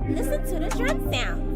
Listen to the drum sounds.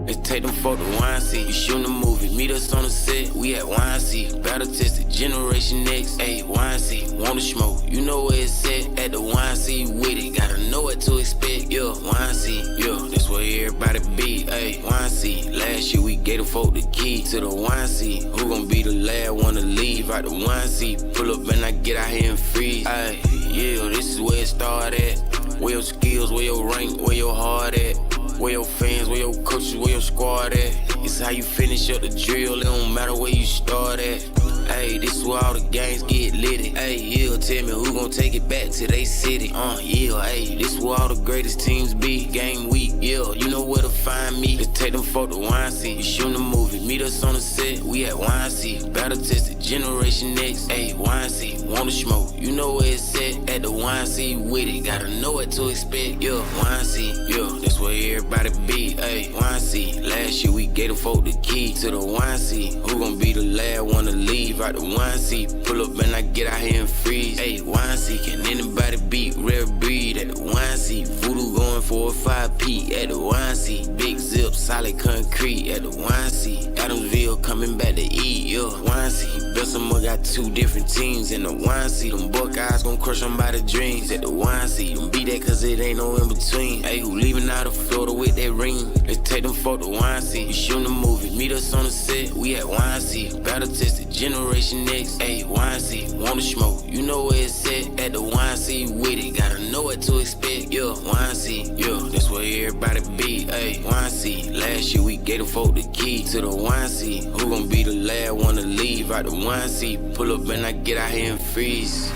Let's take them for the wine seat. You shooting a movie, meet us on the set. We at wine seat, battle tested, Generation X. Ayy, wine seat, wanna smoke? You know where it's at. At the wine seat with it, gotta know what to expect. Yeah, wine seat, yeah, that's where everybody be. Ayy, wine seat. Last year we gave the folk the key to the wine seat. Who gon' be the last one to leave out the wine seat? Pull up and I get out here and freeze. Ayy, yeah, this is where it start at. Where your skills, where your rank, where your heart at. Where your fans, where your coaches, where your squad at. It's how you finish up the drill, it don't matter where you start at. Ayy, this is where all the gangs get litty. Ayy, yeah, tell me who gon' take it back to they city. Yeah, ayy, this is where all the greatest teams be. Game week, yeah, you know where to find me. Let's take them for the wine seat. You shooting a movie, meet us on the set. We at wine seat, battle tested, Generation X. Ayy, wine seat, wanna smoke? You know where it's at. At the wine seat with it, gotta know what to expect. Yeah, wine seat, yeah, that's where everybody be. Ayy, wine seat. Last year we gave the folk the key to the wine seat. Who gon' be the last one to leave out the wine seat? Pull up and I get out here and freeze. Ayy, wine seat. Can anybody beat rare breed at the wine seat? Voodoo going 4 or 5 P at the wine seat. Big zip, solid concrete at the wine seat. Adamsville coming back to eat, yeah, wine seat. Bessemer got 2 different teams in the wine seat. Them Buckeyes gon' crush them by the dreams at the wine seat. Them beat that cause it ain't no in between. Ayy, who leaving out of Florida with that ring? Let's take them for the wine seat. You shooting a movie, meet us on the set. We at wine seat, battle tested, Generation X. Ayy, wine seat, wanna smoke? You know where it's at. At the wine seat with it, gotta know what to expect. Yeah, wine seat, yeah, that's where everybody be. Ayy, wine seat. Last year we gave the folk the key to the wine seat. Who gon' be the last one to leave out the wine seat? Pull up and I get out here and freeze.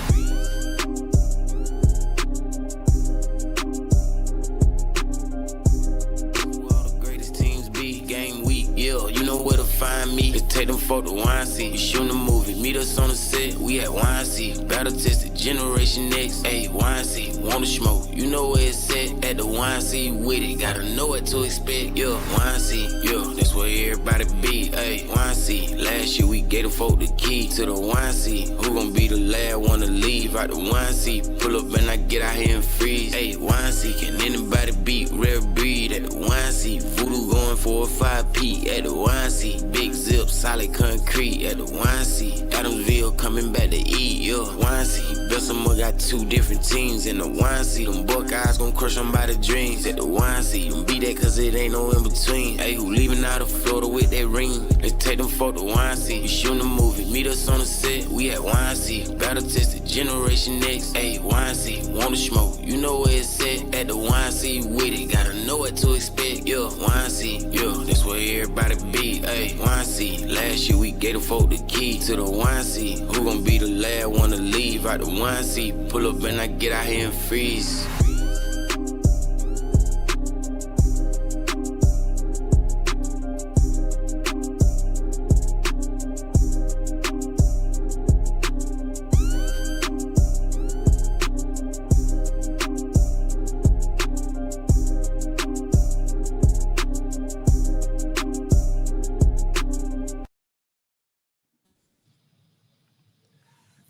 Find me, let's take them for the wine seat. You shooting a movie, meet us on the set. We at wine seat, battle tested, Generation X. Ayy, wine seat, wanna smoke? You know where it's at. At the wine seat with it, gotta know what to expect. Yeah, wine seat, yeah, that's where everybody be. Ayy, wine seat. Last year we gave the folk the key to the wine seat. Who gon' be the last one to leave out the wine seat? Pull up and I get out here and freeze. Ayy, wine seat. Can anybody beat rare breed at the wine seat? Voodoo going 4 or 5 P at the wine seat. Big zip, solid concrete at the wine seat. Adamsville coming back to eat, yeah, wine seat. Bessemer got 2 different teams in the wine seat. Them Buckeyes gon' crush them by the dreams at the wine seat. Them beat that cause it ain't no in between. Ayy, who leaving out of Florida with that ring? Let's take them for the wine seat. You shooting a movie, meet us on the set. We at wine seat, battle tested, Generation X. Ayy, wine seat, wanna smoke? You know where it's at. At the wine seat with it, gotta know what to expect. Yeah, wine seat, yeah, that's where everybody be. Ayy, wine seat. Last year we gave the folk the key to the wine seat. Who gon' be the last one to leave out the wine seat? Pull up and I get out here and freeze.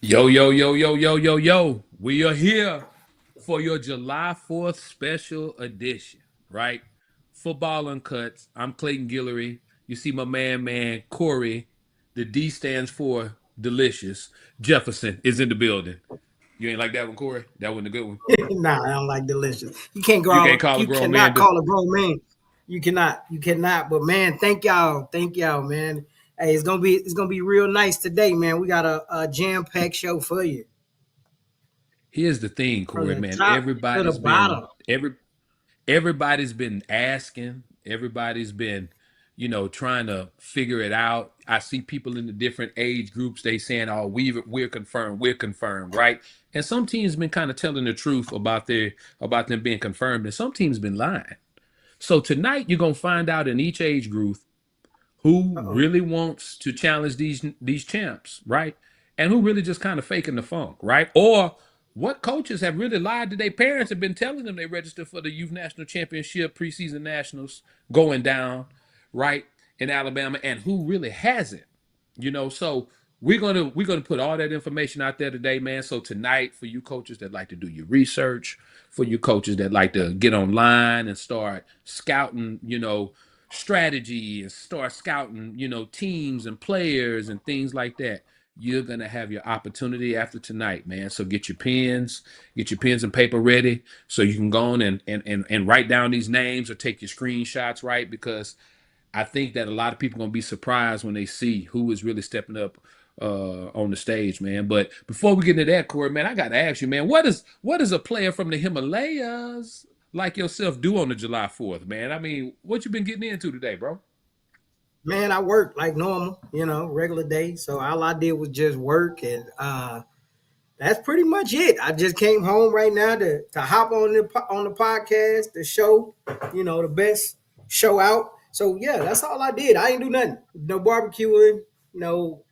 Yo. We are here for your July 4th special edition, right? Football Uncut. I'm Clayton Guillory. You see my man, Corey. The D stands for delicious. Jefferson is in the building. You ain't like that one, Corey? That wasn't a good one. Nah, I don't like delicious. You can't go. You can't call a grown man. Call a grown man. You cannot. But man, thank y'all, man. Hey, it's gonna be real nice today, man. We got a jam-packed show for you. Here's the thing, Corey, man. Everybody's been asking. Everybody's been, trying to figure it out. I see people in the different age groups. They saying, "Oh, we're confirmed, right?" And some teams been kind of telling the truth about them being confirmed, and some teams been lying. So tonight you're gonna find out in each age group who really wants to challenge these champs, right? And who really just kind of faking the funk, right? Or what coaches have really lied to their parents and been telling them they registered for the Youth National Championship preseason nationals going down, right, in Alabama, and who really hasn't, So we're gonna put all that information out there today, man. So tonight, for you coaches that like to do your research, for you coaches that like to get online and start scouting, strategy and start scouting, teams and players and things like that. You're gonna have your opportunity after tonight, man. So get your pens and paper ready, so you can go on and write down these names or take your screenshots, right? Because I think that a lot of people are gonna be surprised when they see who is really stepping up on the stage, man. But before we get into that, Corey, man, I gotta ask you, man, what does a player from the Himalayas like yourself do on the July 4th, man? I mean, what you been getting into today, bro? Man, I work like normal, regular day. So all I did was just work, and that's pretty much it. I just came home right now to hop on the podcast, the show, the best show out. So yeah, that's all I did. I ain't do nothing. No barbecuing, no,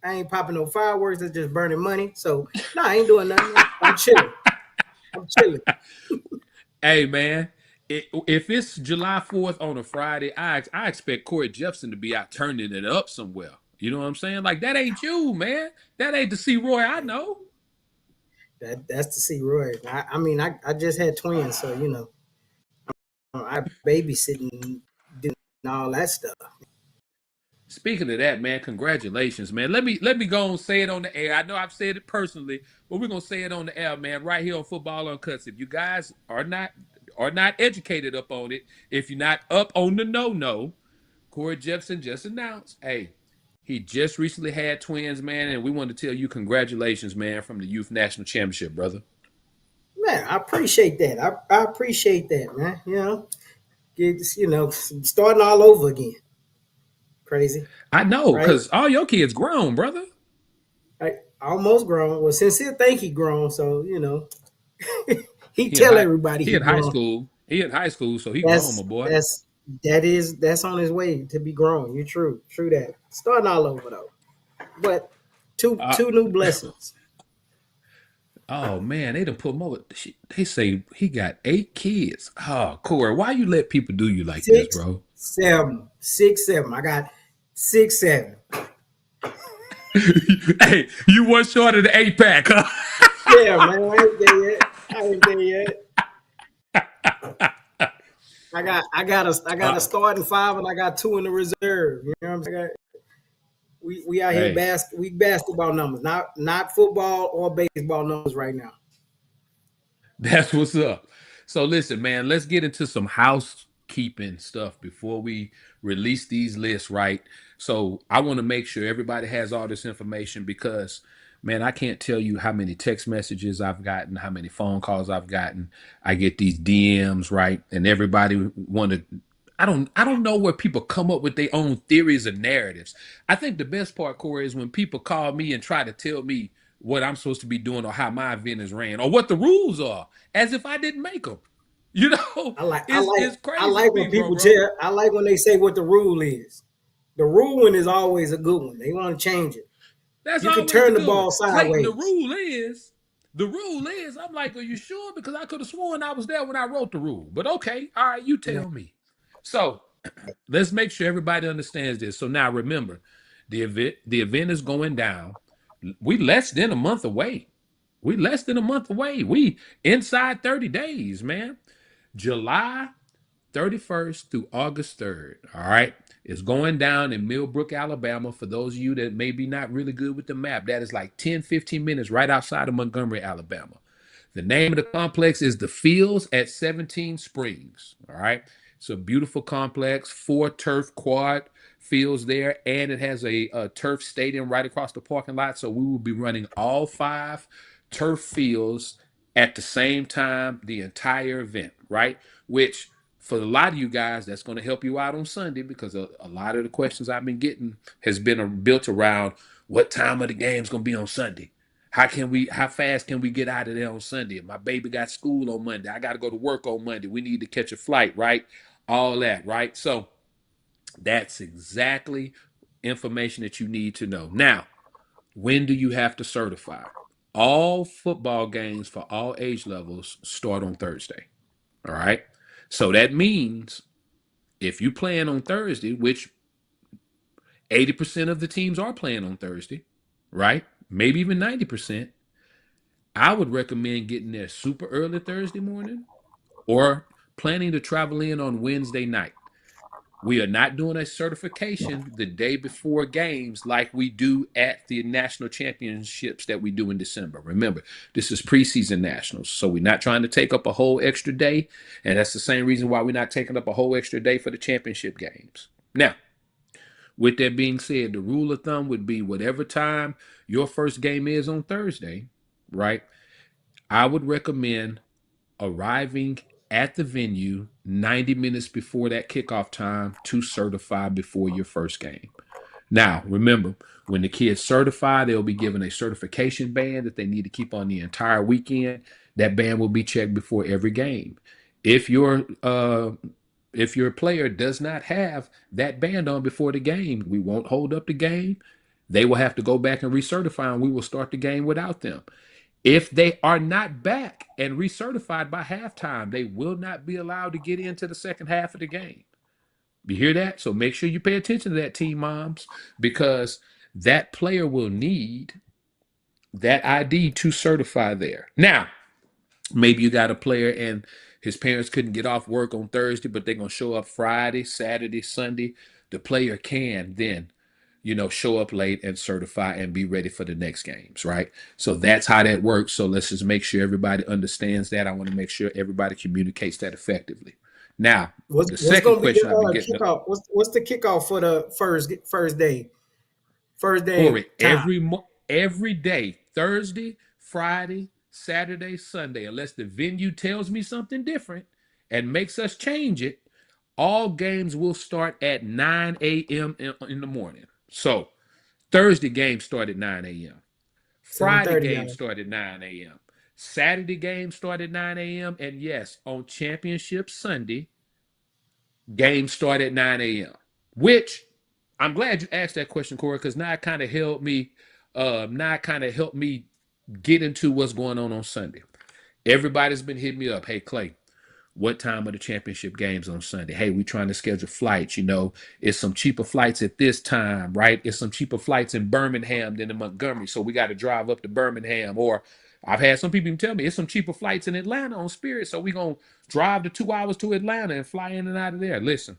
I ain't popping no fireworks. That's just burning money. So no, I ain't doing nothing. I'm chilling. I'm chilling. Hey, man, if it's July 4th on a Friday, I expect Corey Jefferson to be out turning it up somewhere. You know what I'm saying? Like, that ain't you, man. That ain't the C. Roy I know. That's to see Roy. I mean, I just had twins, so I babysitting, doing all that stuff. Speaking of that, man, congratulations, man. Let me go and say it on the air. I know I've said it personally, but we're gonna say it on the air, man, right here on Football Uncut. If you guys are not educated up on it, if you're not up on the no, Corey Jefferson just announced, hey, he just recently had twins, man, and we want to tell you congratulations, man, from the Youth National Championship, brother. Man, I appreciate that. I appreciate that, man. Starting all over again. Crazy, I know, right? cause all your kids grown, brother. I almost grown. Well, Sincere think he grown, so he He in tell high everybody he he in high grown. school. He in high school, so he grown, my That's boy. that's on his way to be grown. You're true that. Starting all over though, but two Uh, two new blessings. Oh man, they done put him over. They say he got 8 kids. Oh, Corey, why you let people do you like this, Six, bro? 7, 6, 7. I got 6, 7. Hey, you one short of the 8 pack, huh? Yeah, man. I ain't there yet. I ain't there yet. I got a Uh, starting five and I got two in the reserve. You know what I'm saying? We out here hey, basketball numbers, not football or baseball numbers right now. that's what's up. So listen, man, let's get into some housekeeping stuff before we release these lists, right? So I want to make sure everybody has all this information because, man, I can't tell you how many text messages I've gotten, how many phone calls I've gotten. I get these DMs, right? And everybody want to. I don't know where people come up with their own theories and narratives. I think the best part, Corey, is when people call me and try to tell me what I'm supposed to be doing or how my event is ran or what the rules are, as if I didn't make them. You know, I like I it's like it's I crazy to like me, when bro, people bro. tell. I like when they say what the rule is. The rule one is always a good one. They want to change it. That's You can always the turn the good one. ball Clayton, sideways. the rule is, I'm like, are you sure? Because I could have sworn I was there when I wrote the rule. But okay, all right, you tell me. So let's make sure everybody understands this. So now remember, the event is going down. We less than a month away. We less than a month away. We inside 30 days, man. July 31st through August 3rd. All right. It's going down in Millbrook, Alabama. For those of you that may be not really good with the map, that is like 10, 15 minutes right outside of Montgomery, Alabama. The name of the complex is the Fields at 17 Springs. All right. It's a beautiful complex, 4 turf quad fields there, and it has a turf stadium right across the parking lot. So we will be running all 5 turf fields at the same time, the entire event, right? Which for a lot of you guys, that's going to help you out on Sunday because a lot of the questions I've been getting has been built around what time of the game's going to be on Sunday. How fast can we get out of there on Sunday? My baby got school on Monday. I got to go to work on Monday. We need to catch a flight, right? All that, right? So that's exactly information that you need to know. Now, when do you have to certify? All football games for all age levels start on Thursday. All right. So that means if you plan on Thursday, which 80% of the teams are playing on Thursday, right? Maybe even 90%. I would recommend getting there super early Thursday morning or planning to travel in on Wednesday night. We are not doing a certification the day before games like we do at the national championships that we do in December. Remember, this is preseason nationals, so we're not trying to take up a whole extra day, and that's the same reason why we're not taking up a whole extra day for the championship games. Now, with that being said, the rule of thumb would be whatever time your first game is on Thursday, right? I would recommend arriving at the venue 90 minutes before that kickoff time to certify before your first game. Now, remember, when the kids certify, they'll be given a certification band that they need to keep on the entire weekend. That band will be checked before every game. If your player does not have that band on before the game, we won't hold up the game. They will have to go back and recertify, and we will start the game without them. If they are not back and recertified by halftime, they will not be allowed to get into the second half of the game. You hear that? So make sure you pay attention to that, team moms, because that player will need that ID to certify there. Now, maybe you got a player and his parents couldn't get off work on Thursday, but they're going to show up Friday, Saturday, Sunday. The player can then show up late and certify and be ready for the next games, right? So that's how that works. So let's just make sure everybody understands that. I want to make sure everybody communicates that effectively. Now, the second question I'll be getting kickoff? What's the kickoff for the first day? First day. Corey, every day, Thursday, Friday, Saturday, Sunday, unless the venue tells me something different and makes us change it, all games will start at 9 a.m. in the morning. So Thursday games start at 9 a.m. Friday games start at 9 a.m. Saturday games start at 9 a.m. And yes, on Championship Sunday, games start at 9 a.m. Which I'm glad you asked that question, Corey, because now it kind of helped me. Get into what's going on Sunday. Everybody's been hitting me up. Hey, Clay, what time are the championship games on Sunday? Hey, we trying to schedule flights. It's some cheaper flights at this time, right? It's some cheaper flights in Birmingham than in Montgomery. So we got to drive up to Birmingham. Or I've had some people tell me it's some cheaper flights in Atlanta on Spirit. So we're going to drive the 2 hours to Atlanta and fly in and out of there. Listen,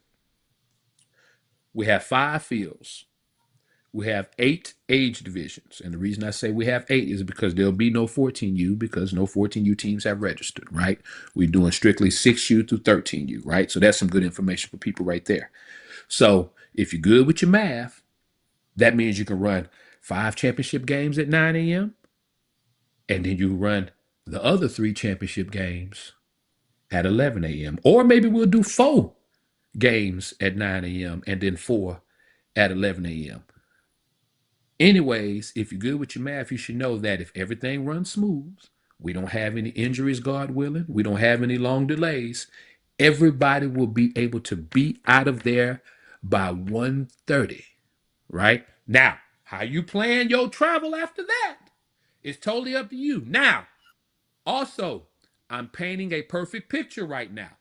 we have 5 fields. We have 8 age divisions. And the reason I say we have 8 is because there'll be no 14U because no 14U teams have registered, right? We're doing strictly 6U through 13U, right? So that's some good information for people right there. So if you're good with your math, that means you can run 5 championship games at 9 a.m. and then you run the other 3 championship games at 11 a.m. Or maybe we'll do 4 games at 9 a.m. and then 4 at 11 a.m. Anyways, if you're good with your math, you should know that if everything runs smooth, we don't have any injuries, God willing, we don't have any long delays, everybody will be able to be out of there by 1:30, right? Now, how you plan your travel after that is totally up to you. Now, also, I'm painting a perfect picture right now.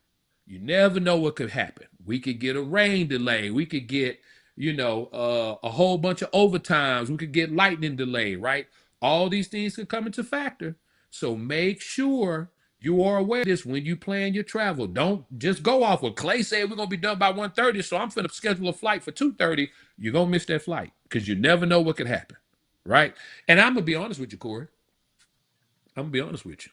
You never know what could happen. We could get a rain delay. We could get a whole bunch of overtimes. We could get lightning delay, right? All these things could come into factor. So make sure you are aware of this when you plan your travel. Don't just go off what Clay said. We're going to be done by 1:30, so I'm going to schedule a flight for 2:30. You're going to miss that flight because you never know what could happen, right? And I'm going to be honest with you, Corey. I'm going to be honest with you.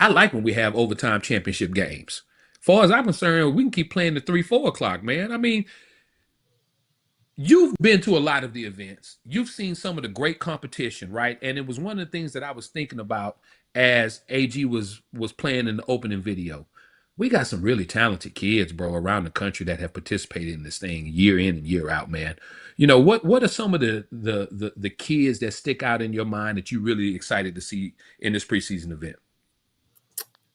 I like when we have overtime championship games. As far as I'm concerned, we can keep playing the 3, 4 o'clock, man. I mean, you've been to a lot of the events. You've seen some of the great competition, right? And it was one of the things that I was thinking about as AG was playing in the opening video. We got some really talented kids, bro, around the country that have participated in this thing year in and year out, man. What are some of the kids that stick out in your mind that you're really excited to see in this preseason event?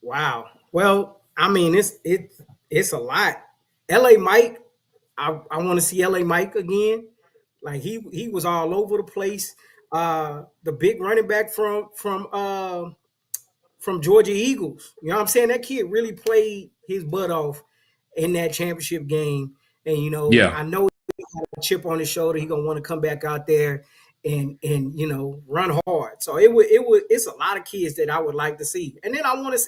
Wow. Well, I mean, it's a lot. LA Mike, I want to see LA Mike again. Like he was all over the place. The big running back from Georgia Eagles. You know what I'm saying? That kid really played his butt off in that championship game. and Yeah. I know he got a chip on his shoulder. He gonna want to come back out there and run hard. So it's a lot of kids that I would like to see, and then I want to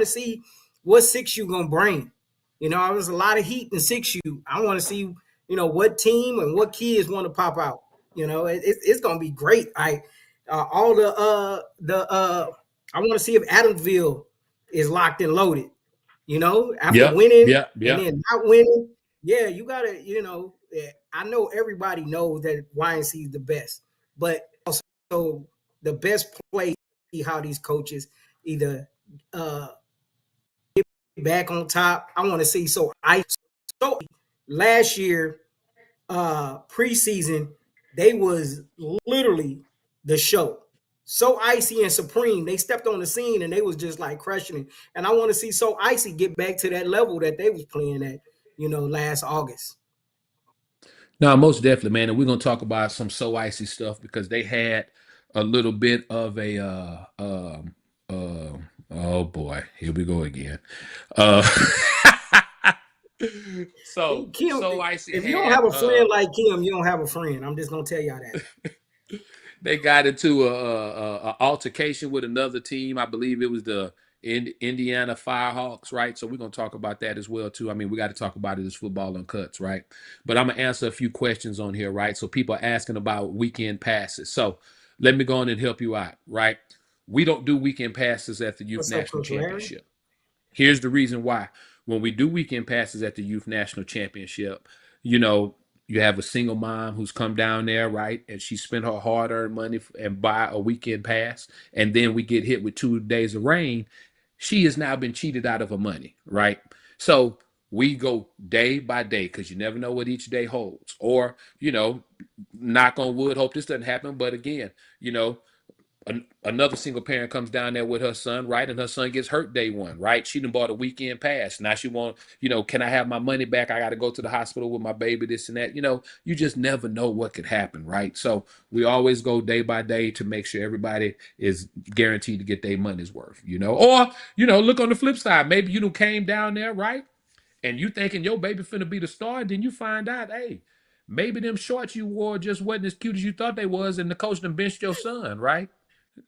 see what 6U gonna bring. There's a lot of heat in 6U. I want to see what team and what kids want to pop out. It's gonna be great. All I want to see if Adamsville is locked and loaded. After Yep. winning Yep. and Yep. then not winning, yeah, you gotta, I know everybody knows that YNC is the best, but also the best place to see how these coaches either get back on top. I want to see so last year preseason, they was literally the show. So Icy and Supreme, they stepped on the scene and they was just like crushing it. And I want to see So Icy get back to that level that they was playing at, last August. No, most definitely, man. And we're gonna talk about some So Icy stuff because they had a little bit of a oh boy, here we go again. Uh Kim, So Icy if you don't had have a friend like Kim, you don't have a friend. I'm just gonna tell y'all that. they got into a altercation with another team. I believe it was the Indiana Firehawks, right? So we're gonna talk about that as well too. I mean, we got to talk about it as football uncuts, right? But I'm gonna answer a few questions on here, right? So people are asking about weekend passes. So let me go on and help you out, right? We don't do weekend passes at the Youth What's up, National Coach Larry? Championship. Here's the reason why. When we do weekend passes at the Youth National Championship, you have a single mom who's come down there, right? And she spent her hard-earned money and buy a weekend pass. And then we get hit with 2 days of rain. She has now been cheated out of her money, right? So we go day by day because you never know what each day holds. Or, knock on wood, hope this doesn't happen. But again, another single parent comes down there with her son, right? And her son gets hurt day one, right? She done bought a weekend pass. Now she want, can I have my money back? I got to go to the hospital with my baby, this and that. You just never know what could happen, right? So we always go day by day to make sure everybody is guaranteed to get their money's worth, Or, look on the flip side. Maybe you done came down there, right? And you thinking your baby finna be the star, and then you find out, hey, maybe them shorts you wore just wasn't as cute as you thought they was, and the coach done benched your son, right?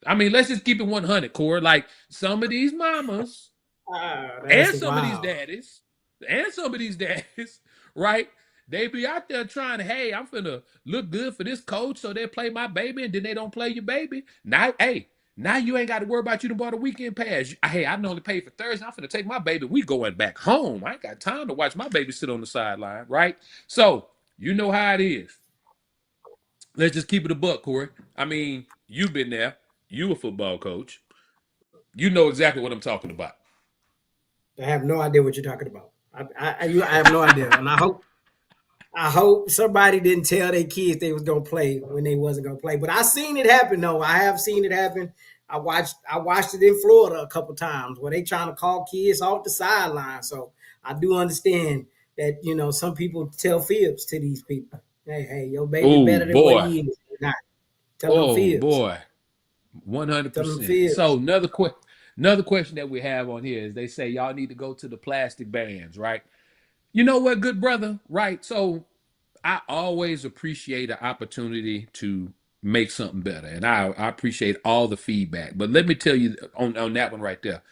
I mean, let's just keep it 100, Corey. Like some of these mamas and That's some of these wild. daddies right? They be out there trying to, hey, I'm finna look good for this coach, so they play my baby, and then they don't play your baby. Now you ain't got to worry about you to bought a weekend pass. Hey, I only paid for Thursday. I'm finna take my baby. We going back home. I ain't got time to watch my baby sit on the sideline, right? So you know how it is. Let's just keep it a buck, Corey. I mean, you've been there. You a football coach. You know exactly what I'm talking about. I have no idea what you're talking about. I have no idea, and I hope somebody didn't tell their kids they was gonna play when they wasn't gonna play. But I seen it happen though. I have seen it happen. I watched it in Florida a couple times where they trying to call kids off the sideline. So I do understand that some people tell fibs to these people. Hey, your baby Oh better than what boy. he is. Not tell them Oh fibs. boy. Tell them 100%. So fibs. another question that we have on here is they say y'all need to go to the plastic bands, right? You know what, good brother, right? So I always appreciate an opportunity to make something better, and I appreciate all the feedback. But let me tell you on that one right there,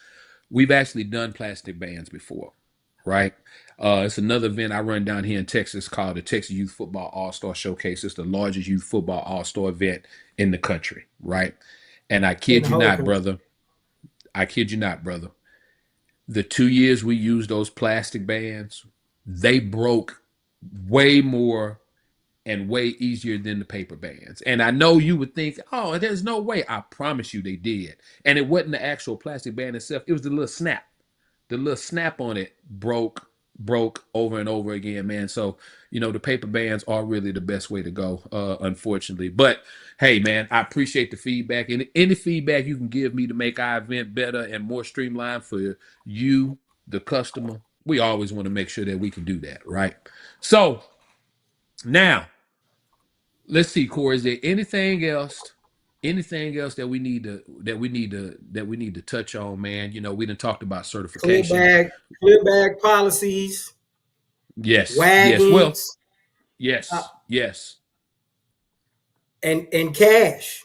we've actually done plastic bands before, right? It's another event I run down here in Texas called the Texas Youth Football All-Star Showcase. It's the largest youth football all-star event in the country, right? And I In kid the you whole not, country. brother. I kid you not, brother. The 2 years we used those plastic bands, they broke way more and way easier than the paper bands. And I know you would think, oh, there's no way. I promise you they did. And it wasn't the actual plastic band itself. It was the little snap. The little snap on it broke over and over again, man. So, the paper bands are really the best way to go, unfortunately. But hey, man, I appreciate the feedback. And any feedback you can give me to make our event better and more streamlined for you, the customer, we always want to make sure that we can do that, right? So now, let's see, Corey. Is there anything else? Anything else that we need to touch on, man? We done talked about Clear certification. bag, clear bag policies. Yes. Yes. Well, wagons, uh, yes. Yes. and cash.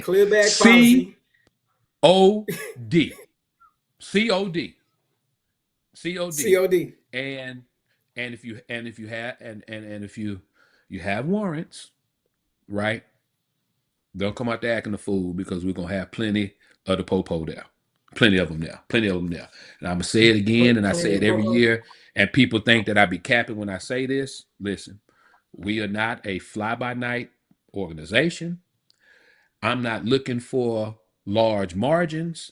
Clear bag C policy. O D. COD. COD. COD. And if you have and if you have warrants, right? Don't come out there acting a fool because we're gonna have plenty of the popo there. Plenty of them there. Plenty of them there. And I'm gonna say it again, and I say Plenty it of every po-po. year. And people think that I be capping when I say this. Listen, we are not a fly-by-night organization. I'm not looking for large margins.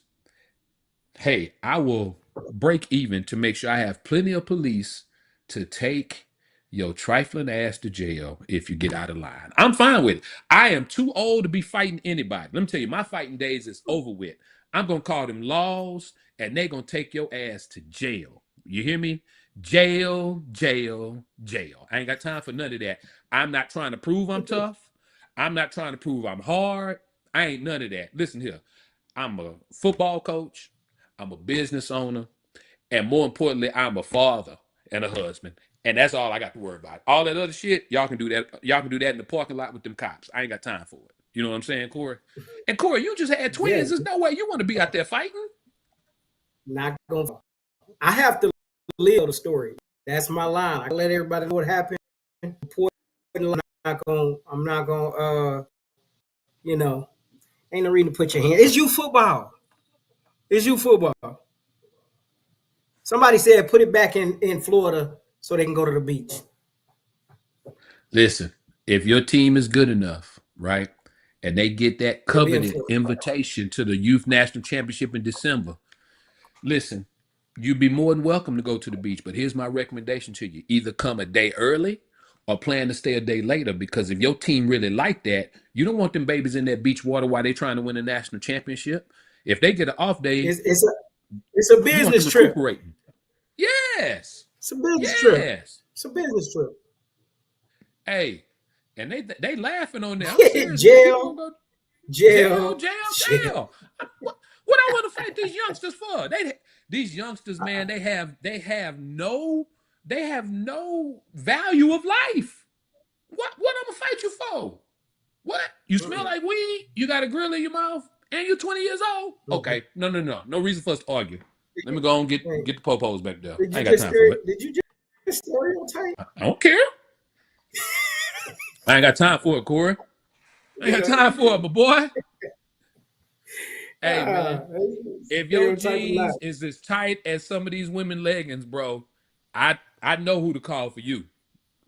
Hey, I will break even to make sure I have plenty of police to take your trifling ass to jail if you get out of line. I'm fine with it. I am too old to be fighting anybody. Let me tell you, my fighting days is over with. I'm gonna call them laws, and they gonna take your ass to jail. You hear me? Jail, jail, jail. I ain't got time for none of that. I'm not trying to prove I'm tough. I'm not trying to prove I'm hard. I ain't none of that. Listen here. I'm a football coach. I'm a business owner, and more importantly, I'm a father and a husband. And that's all I got to worry about. All that other shit, y'all can do that. Y'all can do that in the parking lot with them cops. I ain't got time for it. You know what I'm saying, Corey? And Corey, you just had Yeah, twins. There's no way you want to be out there fighting. not gonna. I have to live the story. That's my line. I let everybody know what happened. I'm not gonna. You know, ain't no reason to put your hand. It's you football. It's you football. Somebody said put it back in Florida so they can go to the beach. Listen, if your team is good enough, right, and they get that They'll be in coveted Florida. invitation to the Youth National Championship in December, listen, you'd be more than welcome to go to the beach. But here's my recommendation to you: either come a day early or plan to stay a day later. Because if your team really like that, you don't want them babies in that beach water while they're trying to win a national championship. If they get an off day, It's a you want them business trip. recuperating. Yes. It's a business trip. Yes. It's a business trip. Hey, and they laughing on that. I'm serious. People Jail, gonna go jail, jail, jail, jail. jail. What I want to fight these youngsters for? These youngsters, man, they have no value of life. What I'm gonna fight you for? What? You smell like weed? You got a grill in your mouth? And you're 20 years old? Okay. No. No reason for us to argue. Let me go and get Hey, the popos back there. did I you ain't got just time for it. did you just stereotype? I don't care. I ain't got time for it, Corey. I ain't got time for it, my boy. Hey, man. If your Stereotype or not? jeans is as tight as some of these women leggings, bro, I know who to call for you.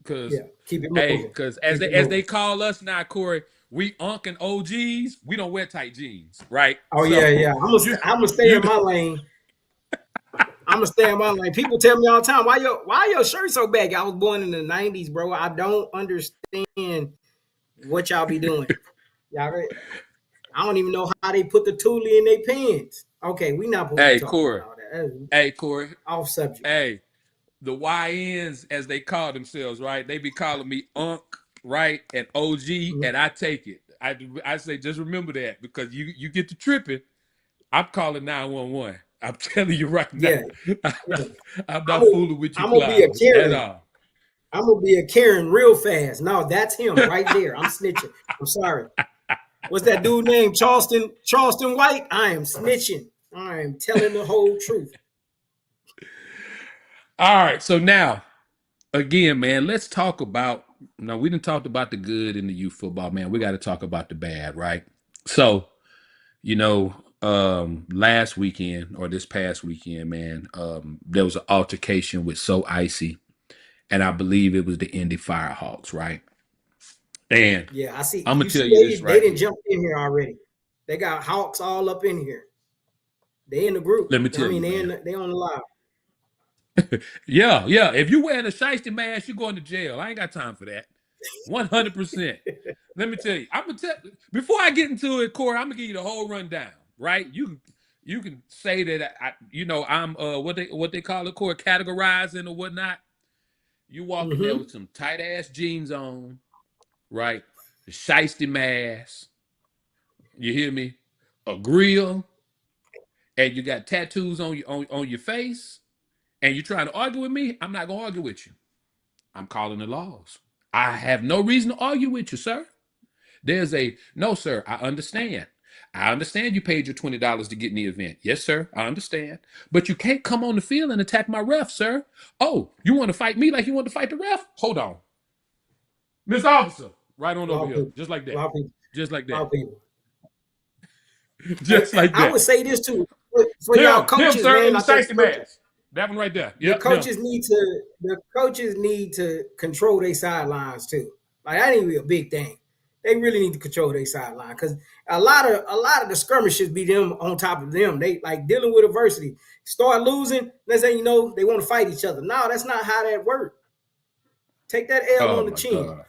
Cause Yeah, keep it hey, moving. cause Keep it as they moving. call us now, Corey, we Unc and OGs, we don't wear tight jeans, right? Oh yeah, So yeah. I'm gonna stay you in my lane. I'm gonna stay in my lane. People tell me all the time, why your shirt so baggy? I was born in the '90s, bro. I don't understand what y'all be doing. Y'all, I don't even know how they put the toolie in their pants. Okay, we not supposed to be hey talking Corey, about all that. That's hey Corey, off subject. hey, the YNs as they call themselves, right? They be calling me Unc, right? And OG, Mhm. and I take it. I say just remember that because you get to tripping. I'm calling 911. I'm telling you right now. Yeah, yeah. I'm I'm not gonna, fooling with you I'm gonna be a clowns at Karen. all. I'm gonna be a Karen real fast. No, that's him right there. I'm snitching. I'm sorry. What's that dude named Charleston White? I am snitching. I am telling the whole truth. All right. So now, again, man, let's talk about. Now, we didn't talk about the good in the youth football, man. We got to talk about the bad, right? So, last weekend or this past weekend, man, there was an altercation with So Icy, and I believe it was the Indy Firehawks, right? And Yeah, I see. I'm gonna You tell see, you this they right didn't here. jump in here already. They got Hawks all up in here. They in the group. Let me I tell mean, you, man. they on the live. Yeah. If you wearing a shiesty mask, you're going to jail. I ain't got time for that. 100%. Let me tell you. I'm gonna tell before I get into it, Corey. I'm gonna give you the whole rundown, right? You can say that I'm what they call it, Corey, categorizing or whatnot. You walk in there Mm-hmm. with some tight ass jeans on, right? The shiesty mask. You hear me? A grill, and you got tattoos on your face, and you're trying to argue with me, I'm not gonna argue with you. I'm calling the laws. I have no reason to argue with you, sir. There's a no, sir. I understand. I understand you paid your $20 to get in the event. Yes, sir. I understand. But you can't come on the field and attack my ref, sir. Oh, you want to fight me like you want to fight the ref? Hold on. Miss Officer, right on A lot over of here. people. Just like A that. lot of people. Just like A lot that. of people. Just like I that. would say this too for y'all Him, coaches, sir, in man. the I think safety mask. That one right there. the Yep, him. coaches need to control their sidelines too. Like that ain't be a big thing. They really need to control their sideline because a lot of the skirmishes be them on top of them. They like dealing with adversity. Start losing, next thing you know, they want to fight each other. No, that's not how that works. Take that L Oh on the my chin. gosh.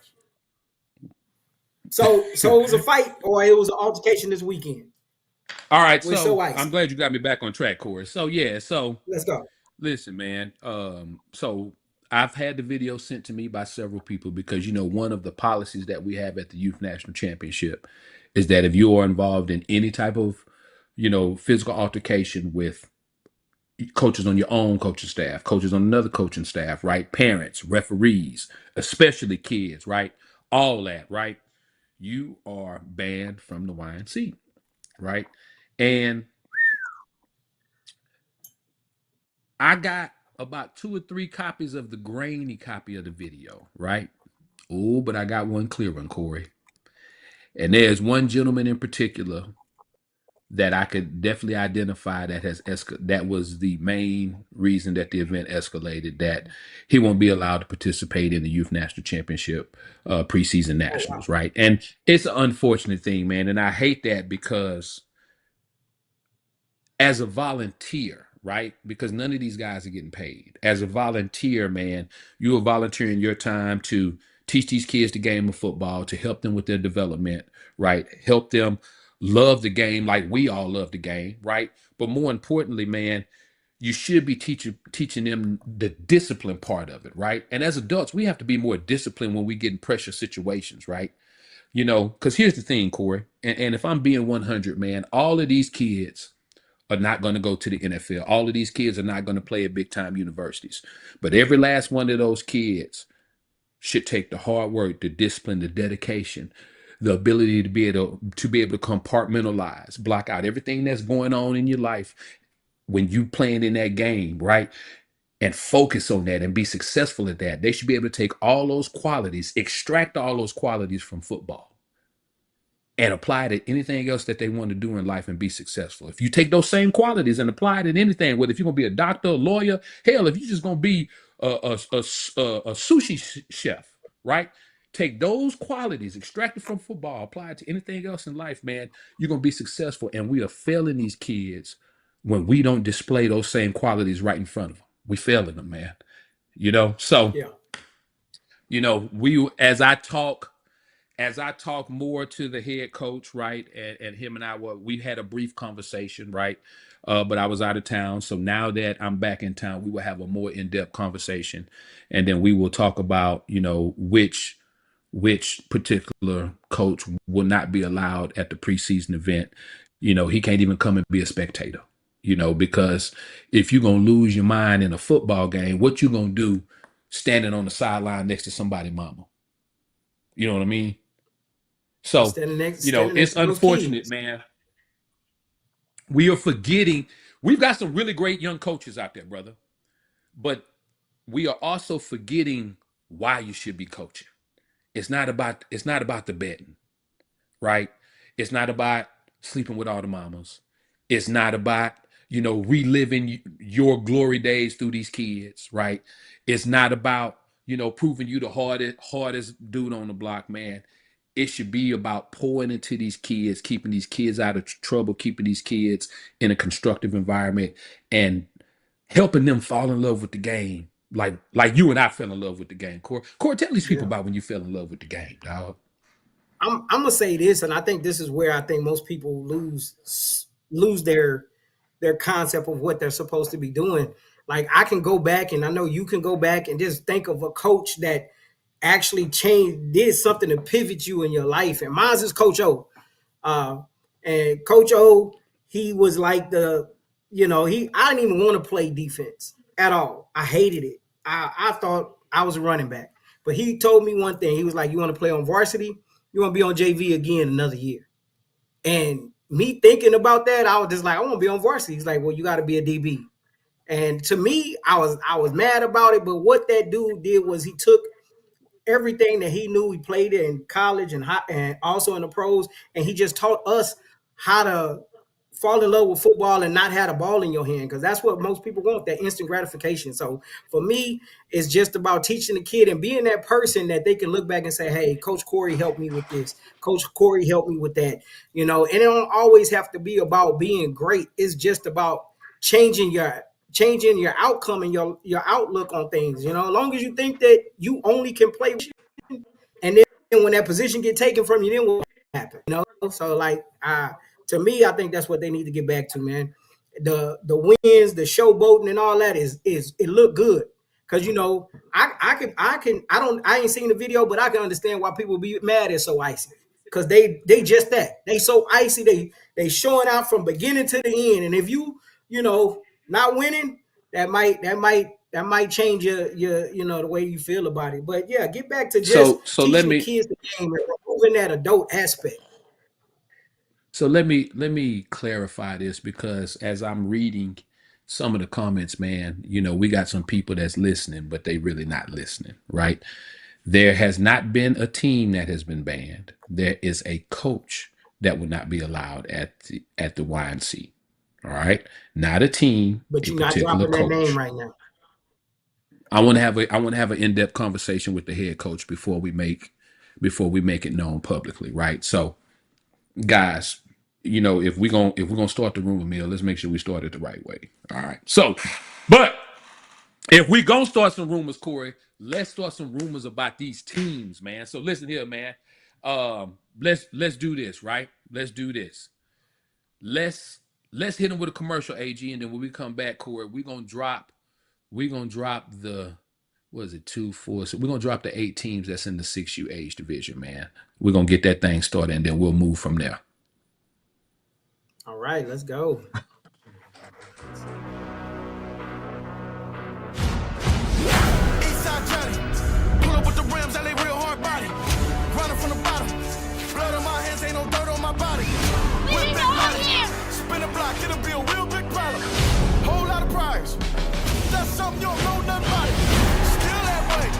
So it was a fight or it was an altercation this weekend. All right, With so ice. I'm glad you got me back on track, Corey. So yeah, so Let's go. listen, man. So I've had the video sent to me by several people because one of the policies that we have at the Youth National Championship is that if you are involved in any type of physical altercation with coaches on your own coaching staff, coaches on another coaching staff, right? Parents, referees, especially kids, right? All that, right? You are banned from the YNC, right? And I got about 2 or 3 copies of the grainy copy of the video, right? Oh, but I got one clear one, Corey. And there's one gentleman in particular that I could definitely identify that was the main reason that the event escalated, that he won't be allowed to participate in the Youth National Championship preseason nationals, right? And it's an unfortunate thing, man. And I hate that because as a volunteer, right? Because none of these guys are getting paid. As a volunteer, man, you are volunteering your time to teach these kids the game of football, to help them with their development, right? Help them love the game like we all love the game, right? But more importantly, man, you should be teaching them the discipline part of it, right? And as adults, we have to be more disciplined when we get in pressure situations, right? Because here's the thing, Corey, and if I'm being 100, man, all of these kids are not going to go to the NFL. All of these kids are not going to play at big time universities. But every last one of those kids should take the hard work, the discipline, the dedication, the ability to be able to compartmentalize, block out everything that's going on in your life when you playing in that game, right? And focus on that and be successful at that. They should be able to take all those qualities, extract all those qualities from football and apply it to anything else that they want to do in life and be successful. If you take those same qualities and apply it in anything, whether if you're going to be a doctor, a lawyer, hell, if you're just going to be a sushi chef, right? Take those qualities, extract it from football, apply it to anything else in life, man, you're going to be successful. And we are failing these kids when we don't display those same qualities right in front of them. We failing them, man. So, Yeah. we, as I talk more to the head coach, right, and him and we had a brief conversation, right, but I was out of town. So now that I'm back in town, we will have a more in-depth conversation, and then we will talk about, which particular coach will not be allowed at the preseason event. He can't even come and be a spectator, because if you're going to lose your mind in a football game, what you going to do standing on the sideline next to somebody mama? You know what I mean? So, Standing next it's to those unfortunate, kids. man. We are forgetting. We've got some really great young coaches out there, brother. But we are also forgetting why you should be coaching. It's not about the betting, right? It's not about sleeping with all the mamas. It's not about, reliving your glory days through these kids, right? It's not about, proving you the hardest dude on the block, man. It should be about pouring into these kids, keeping these kids out of trouble, keeping these kids in a constructive environment, and helping them fall in love with the game. Like you and I fell in love with the game. Corey, tell these people Yeah. about when you fell in love with the game, dog. I'm gonna say this, and I think this is where I think most people lose their concept of what they're supposed to be doing. Like I can go back, and I know you can go back and just think of a coach that actually did something to pivot you in your life. And mine's is Coach O. Uh, and Coach O, he was like I didn't even want to play defense. at all. I hated it. I thought I was a running back. But he told me one thing. He was like, you want to play on varsity? You want to be on JV again another year? And me thinking about that, I was just like, I want to be on varsity. He's like, well, you got to be a DB. And to me, I was mad about it. But what that dude did was he took everything that he knew. He played in college and also in the pros, and he just taught us how to fall in love with football and not have a ball in your hand, because that's what most people want, that instant gratification. So for me, it's just about teaching the kid and being that person that they can look back and say, hey, Coach Corey helped me with this. Coach Corey helped me with that. And it don't always have to be about being great. It's just about changing your outcome and your outlook on things. As long as you think that you only can play, and then when that position get taken from you, then what happen? So like to me, I think that's what they need to get back to, man. The wins, the showboating, and all that is it look good, because I ain't seen the video, but I can understand why people be mad it's so icy, because they just that they so icy, they showing out from beginning to the end, and if not winning, that might change your the way you feel about it. But yeah, get back to just So let teaching the me kids the game and removing that adult aspect. So let me clarify this, because as I'm reading some of the comments, man, we got some people that's listening, but they really not listening, right? There has not been a team that has been banned. There is a coach that would not be allowed at the YNC. All right, not a team, But a you're not particular dropping that name coach. right now. I want to have an in-depth conversation with the head coach before we make it known publicly, right? So, guys, if we're gonna start the rumor mill, let's make sure we start it the right way. All right. So, but if we gonna start some rumors, Corey, let's start some rumors about these teams, man. So listen here, man. Let's do this, right? Let's do this. Let's hit them with a commercial, AG, and then when we come back, Corey, we're gonna drop the, what is it, 2, 4? So we're gonna drop the 8 teams that's in the 6U age division, man. We're gonna get that thing started, and then we'll move from there. All right, let's go. Eastside Johnny, pull up with the rims, I lay real hard body. Running from the bottom, blood on my hands, ain't no dirt on my body. Whip big body, spin a block, it'll be a real big problem. Whole lot of priors, that's something you don't know nothing about it. Still that way,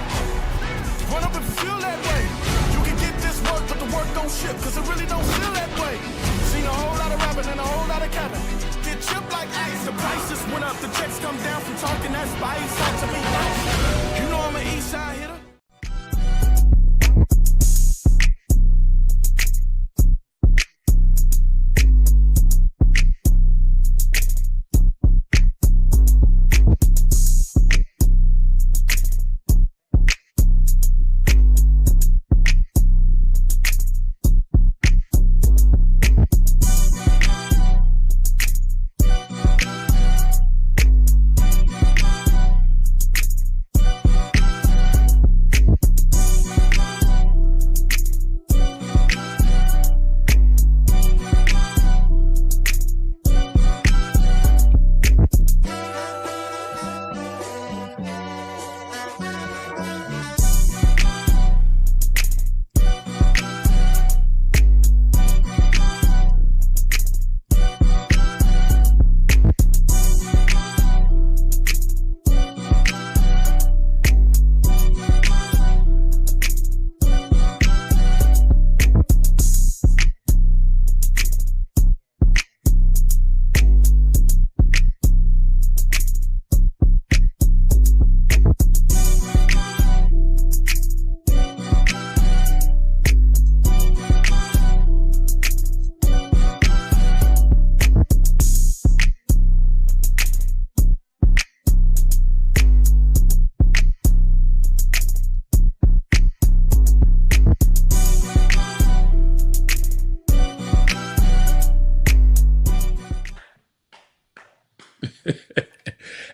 run up and feel that way. You can get this work, but the work don't ship, cause it really don't feel that way. Seen a whole lot of rapping and a whole lot of capping. Get chipped like ice, the prices went up, the checks come down from talking that spice. Talk to me nice. You know I'm an east side hitter.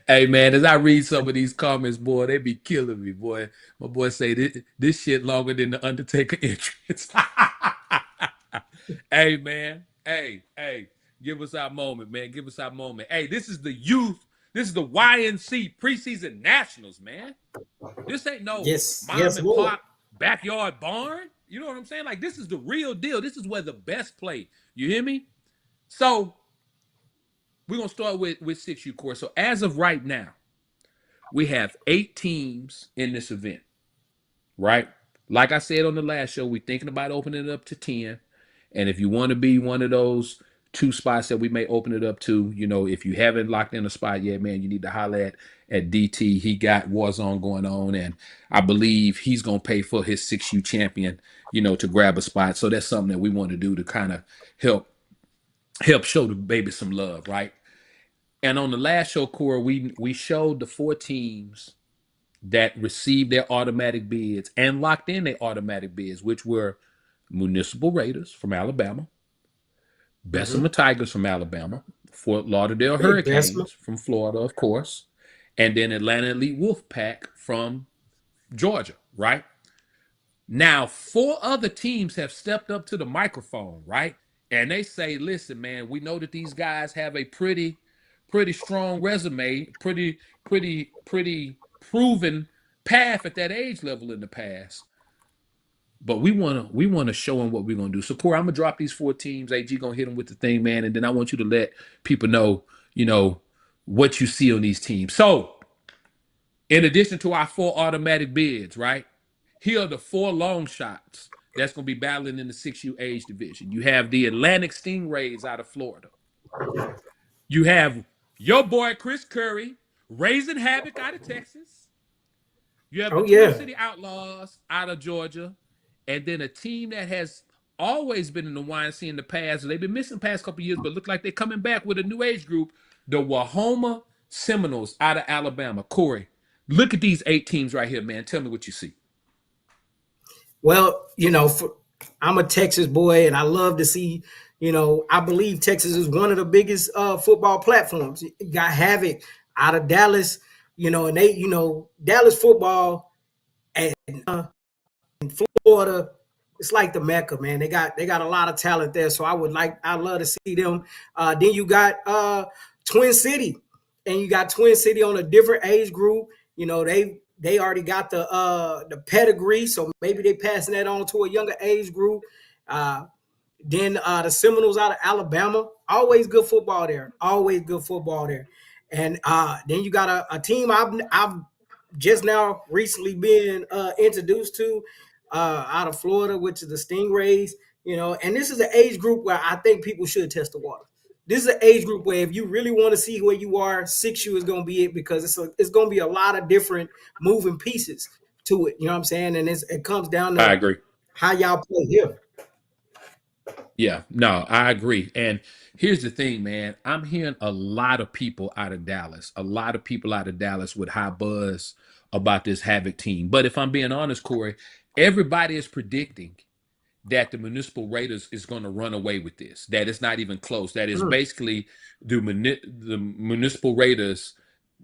Hey man, as I read some of these comments, boy, they be killing me, boy. My boy say this shit longer than the Undertaker entrance. Hey man, hey, give us our moment, man. Give us our moment. Hey, this is the youth This is the YNC preseason nationals, man. This ain't no Yes, mom yes, and Lord. pop backyard barn. You know what I'm saying? Like, this is the real deal. This is where the best play. You hear me? So we're gonna start with 6U course. So as of right now, we have 8 teams in this event, right? Like I said on the last show, we're thinking about opening it up to 10. And if you want to be one of those 2 spots that we may open it up to, you know, if you haven't locked in a spot yet, man, you need to holler at DT. He got Warzone going on, and I believe he's gonna pay for his 6U champion, you know, to grab a spot. So that's something that we want to do to kind of help show the baby some love, right? And on the last show, Cora, we showed the 4 teams that received their automatic bids and locked in their automatic bids, which were Municipal Raiders from Alabama, Bessemer Tigers from Alabama, Fort Lauderdale Hey, Bessemer. Hurricanes from Florida, of course, and then Atlanta Elite Wolfpack from Georgia, right? Now, 4 other teams have stepped up to the microphone, right? And they say, listen, man, we know that these guys have a pretty strong resume, pretty proven path at that age level in the past. But we wanna show them what we're gonna do. So Corey, I'm gonna drop these 4 teams. AG gonna hit them with the thing, man, and then I want you to let people know, you know, what you see on these teams. So, in addition to our 4 automatic bids, right? Here are the 4 long shots that's gonna be battling in the 6U age division. You have the Atlantic Stingrays out of Florida. You have your boy Chris Curry raising havoc out of Texas. You have the Oh, Twin yeah. City Outlaws out of Georgia, and then a team that has always been in the YNC in the past. They've been missing the past couple of years, but look like they're coming back with a new age group. The Wahoma Seminoles out of Alabama. Corey, look at these 8 teams right here, man. Tell me what you see. Well, you know, I'm a Texas boy, and I love to see. You know, I believe Texas is one of the biggest football platforms. You got Havoc out of Dallas. You know, and they, you know, Dallas football and Florida, it's like the Mecca, man. They got a lot of talent there. So I'd love to see them. Then you got Twin City, and you got Twin City on a different age group. You know, they already got the pedigree, so maybe they passing that on to a younger age group. Then the Seminoles out of Alabama, always good football there. Always good football there. And then you got a team I've just now recently been introduced to out of Florida, which is the Stingrays. You know, and this is an age group where I think people should test the water. This is an age group where if you really want to see where you are, 6U is going to be it, because it's going to be a lot of different moving pieces to it. You know what I'm saying? And it comes down I to agree. how y'all play here. Yeah, no, I agree. And here's the thing, man. I'm hearing a lot of people out of Dallas, with high buzz about this Havoc team. But if I'm being honest, Corey, everybody is predicting that the Municipal Raiders is going to run away with this, that it's not even close. That is basically the Municipal Raiders.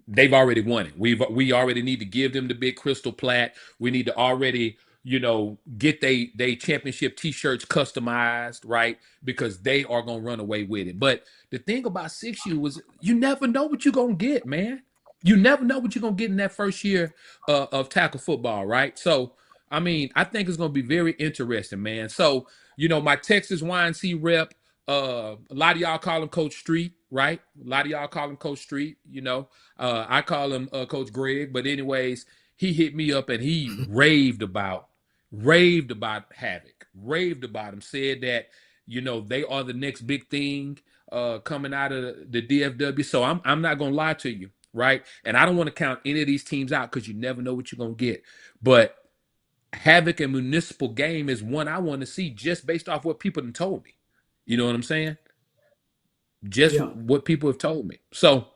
They've already won it. We already need to give them the big crystal plat. We need to already, you know, get they championship T-shirts customized, right? Because they are gonna run away with it. But the thing about 6U is you never know what you're gonna get, man. You never know what you're gonna get in that first year of tackle football, right? So, I mean, I think it's gonna be very interesting, man. So, you know, my Texas YNC rep, a lot of y'all call him Coach Street, right? A lot of y'all call him Coach Street, you know. I call him Coach Greg, but anyways, he hit me up and he raved about Havoc, raved about him, said that, you know, they are the next big thing coming out of the DFW. So I'm not gonna lie to you, right? And I don't want to count any of these teams out because you never know what you're gonna get. But Havoc and Municipal game is one I want to see just based off what people have told me. You know what I'm saying? Just what people have told me. So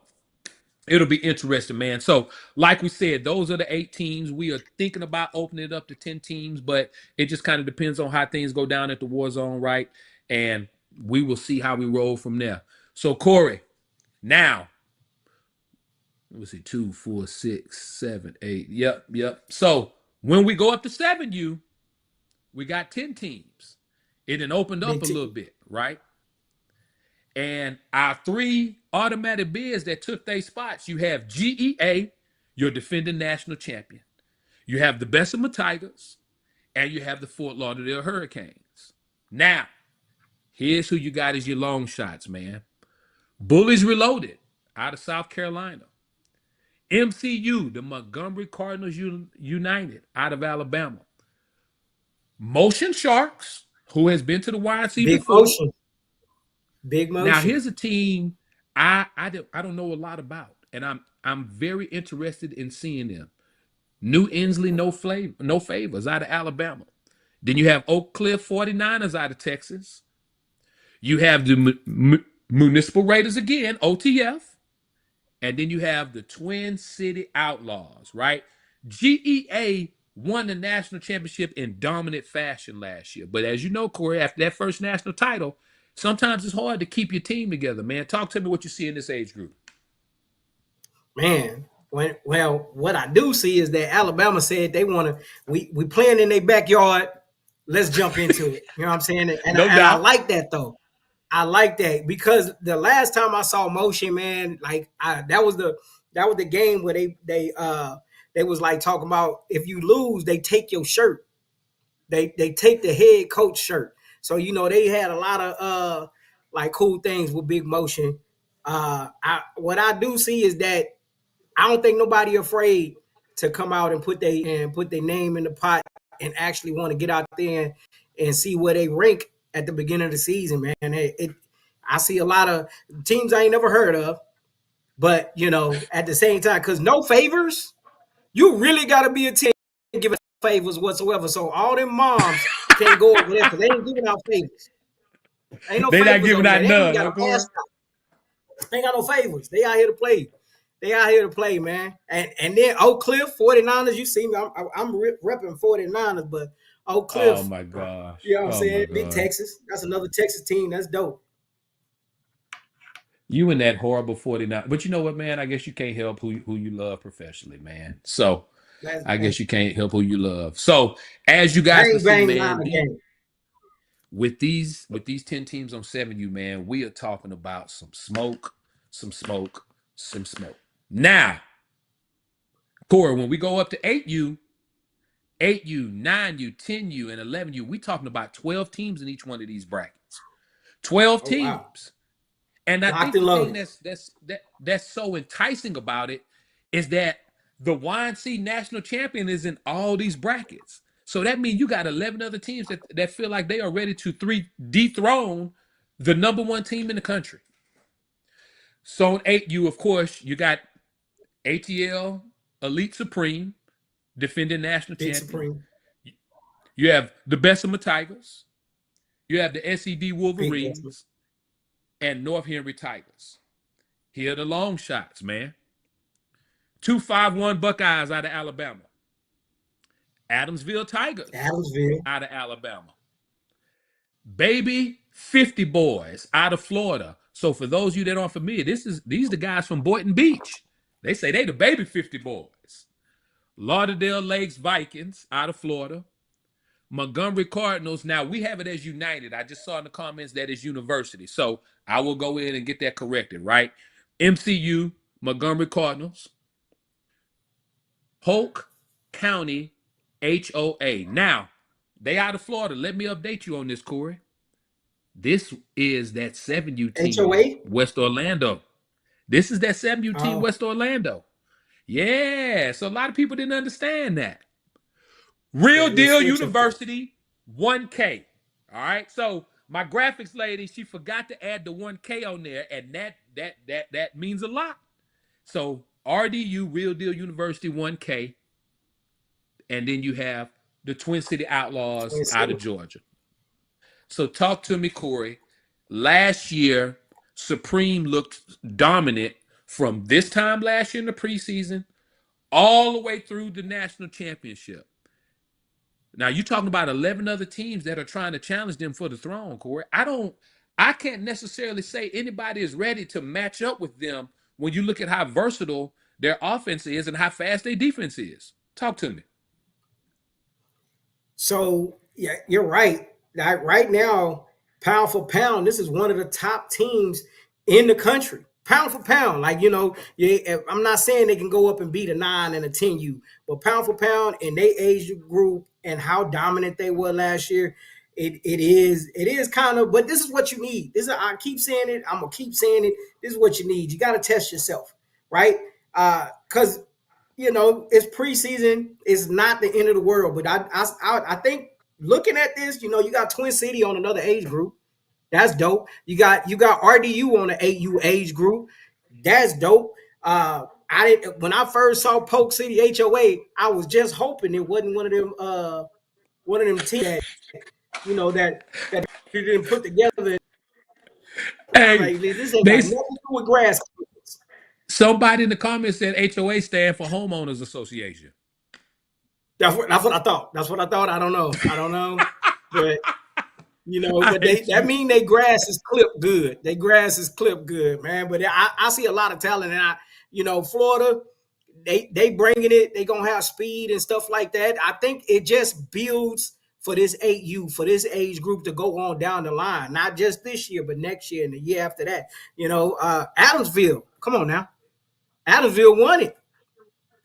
it'll be interesting, man. So, like we said, those are the 8 teams. We are thinking about opening it up to 10 teams, but it just kind of depends on how things go down at the war zone, right? And we will see how we roll from there. So, Corey, now, let's see, 2, 4, 6, 7, 8. Yep. So, when we go up to 7U, we got 10 teams. It then opened up a little bit, right? And our three automatic bids that took their spots, you have GEA, your defending national champion. You have the Bessemer Tigers, and you have the Fort Lauderdale Hurricanes. Now, here's who you got as your long shots, man. Bullies Reloaded out of South Carolina. MCU, the Montgomery Cardinals United out of Alabama. Motion Sharks, who has been to the YC Big before. motion. Big motion. Now, here's a team I don't know a lot about, and I'm very interested in seeing them. New Inslee, no favors out of Alabama. Then you have Oak Cliff 49ers out of Texas. You have the Municipal Raiders again, OTF. And then you have the Twin City Outlaws, right? GEA won the national championship in dominant fashion last year. But as you know, Corey, after that first national title, sometimes it's hard to keep your team together, man. Talk to me what you see in this age group. Man, what I do see is that Alabama said they want to. We playing in their backyard. Let's jump into it. You know what I'm saying? And, No and I doubt. like that though. I like that because the last time I saw motion, man, like that was the game where they was like talking about if you lose, they take your shirt. They take the head coach shirt. So you know they had a lot of like cool things with big motion. What I do see is that I don't think nobody afraid to come out and put their name in the pot and actually want to get out there and see where they rank at the beginning of the season, man. I see a lot of teams I ain't never heard of, but you know, at the same time, because no favors, you really got to be a team giving favors whatsoever. So all them moms can't go over there because they ain't giving out favors. Ain't no They favors not giving over out there. They none, ain't got huh, a Corey? mascot. They ain't got no favors. They out here to play. They out here to play, man. And then Oak Cliff 49ers, you see me, I'm repping 49ers, but Oak Cliff. Oh my gosh. You know what I'm Oh saying? my Big God. Texas. That's another Texas team. That's dope. You and that horrible 49. But you know what, man? I guess you can't help who you love professionally, man. So I guess you can't help who you love. So as you guys can see, man, with these 10 teams on 7U, man, we are talking about some smoke. Now, Corey, when we go up to 8U, 9U, 10U, and 11U, we talking about 12 teams in each one of these brackets. 12 teams. Wow. And I Locked think and the thing loaded. that's so enticing about it is that the YNC national champion is in all these brackets. So that means you got 11 other teams that feel like they are ready to dethrone the number one team in the country. So in 8U, of course, you got ATL Elite Supreme, defending national Big champion. Supreme. You have the Bessemer Tigers. You have the SED Wolverines and North Henry Tigers. Here are the long shots, man. 251 Buckeyes out of Alabama. Adamsville Tigers out of Alabama. Baby 50 Boys out of Florida. So for those of you that aren't familiar, these are the guys from Boynton Beach. They say they the Baby 50 Boys. Lauderdale Lakes Vikings out of Florida. Montgomery Cardinals. Now we have it as United. I just saw in the comments that is University. So I will go in and get that corrected, right? MCU, Montgomery Cardinals. Polk County HOA. Now, they out of Florida. Let me update you on this, Corey. This is that 7U team, HOA? West Orlando. This is that 7U team, West Orlando. Yeah, so a lot of people didn't understand that. Real Deal University, 1K. All right, so my graphics lady, she forgot to add the 1K on there, and that means a lot. So RDU, Real Deal University, 1K. And then you have the Twin City Outlaws out of Georgia. So talk to me, Corey. Last year, Supreme looked dominant from this time last year in the preseason all the way through the national championship. Now, you're talking about 11 other teams that are trying to challenge them for the throne, Corey. I can't necessarily say anybody is ready to match up with them when you look at how versatile their offense is and how fast their defense is. Talk to me. So, yeah, you're right. Right now, pound for pound, this is one of the top teams in the country. Pound for pound, like yeah, I'm not saying they can go up and beat a 9 and a 10U, but pound for pound in their age group and how dominant they were last year, it is kind of. But this is what you need. I keep saying it. I'm gonna keep saying it. This is what you need. You got to test yourself, right? Because it's preseason. It's not the end of the world. But I think looking at this, you got Twin City on another age group. That's dope. You got RDU on the 8U age group. That's dope. I didn't when I first saw Polk City HOA, I was just hoping it wasn't one of them teams that that they didn't put together. Hey, Like, this ain't got nothing to do with grass. somebody in the comments said HOA stand for Homeowners Association. That's what I thought. That's what I thought. I don't know. But but that mean they grass is clipped good. They grass is clipped good, man. But I see a lot of talent, and Florida, they bringing it. They gonna have speed and stuff like that. I think it just builds for this 8U, for this age group to go on down the line, not just this year, but next year and the year after that. Adamsville, come on now, Adamsville won it,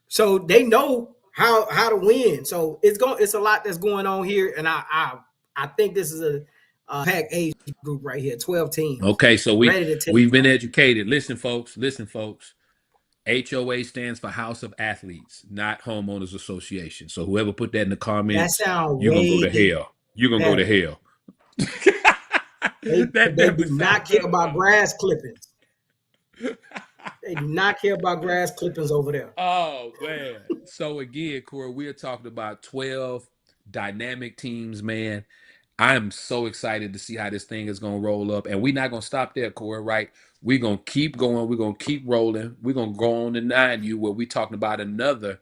so they know how to win. So it's a lot that's going on here, and I think this is a pack age group right here, 12 teams. Okay, so we've been educated. Listen, folks. HOA stands for House of Athletes, not Homeowners Association. So whoever put that in the comments, you're gonna go to hell. You're gonna go to hell. They do not care about grass clippings. They do not care about grass clippings over there. Oh man. So again, Corey, we are talking about 12 dynamic teams, man. I am so excited to see how this thing is going to roll up. And we're not going to stop there, Corey, right? We're going to keep going. We're going to keep rolling. We're going to go on to 9U where we're talking about another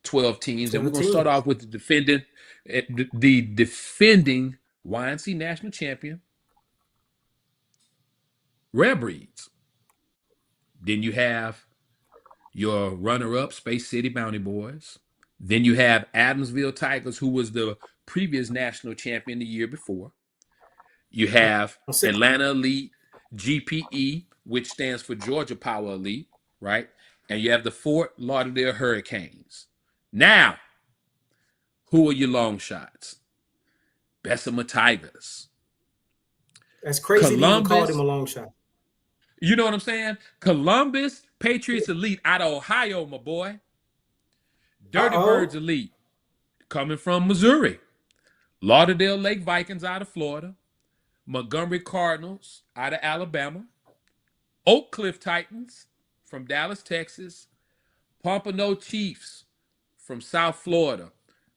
12 teams. And we're going to start off with the defending YNC national champion, Rare Breeds. Then you have your runner-up, Space City Bounty Boys. Then you have Adamsville Tigers, who was the previous national champion the year before. You have Atlanta Elite GPE, which stands for Georgia Power Elite, right? And you have the Fort Lauderdale Hurricanes. Now, who are your long shots? Bessemer Tigers. That's crazy to even call them a long shot. You know what I'm saying? Columbus Patriots Elite out of Ohio, my boy. Dirty Birds Elite coming from Missouri. Lauderdale Lake Vikings out of Florida. Montgomery Cardinals out of Alabama. Oak Cliff Titans from Dallas, Texas. Pompano Chiefs from South Florida.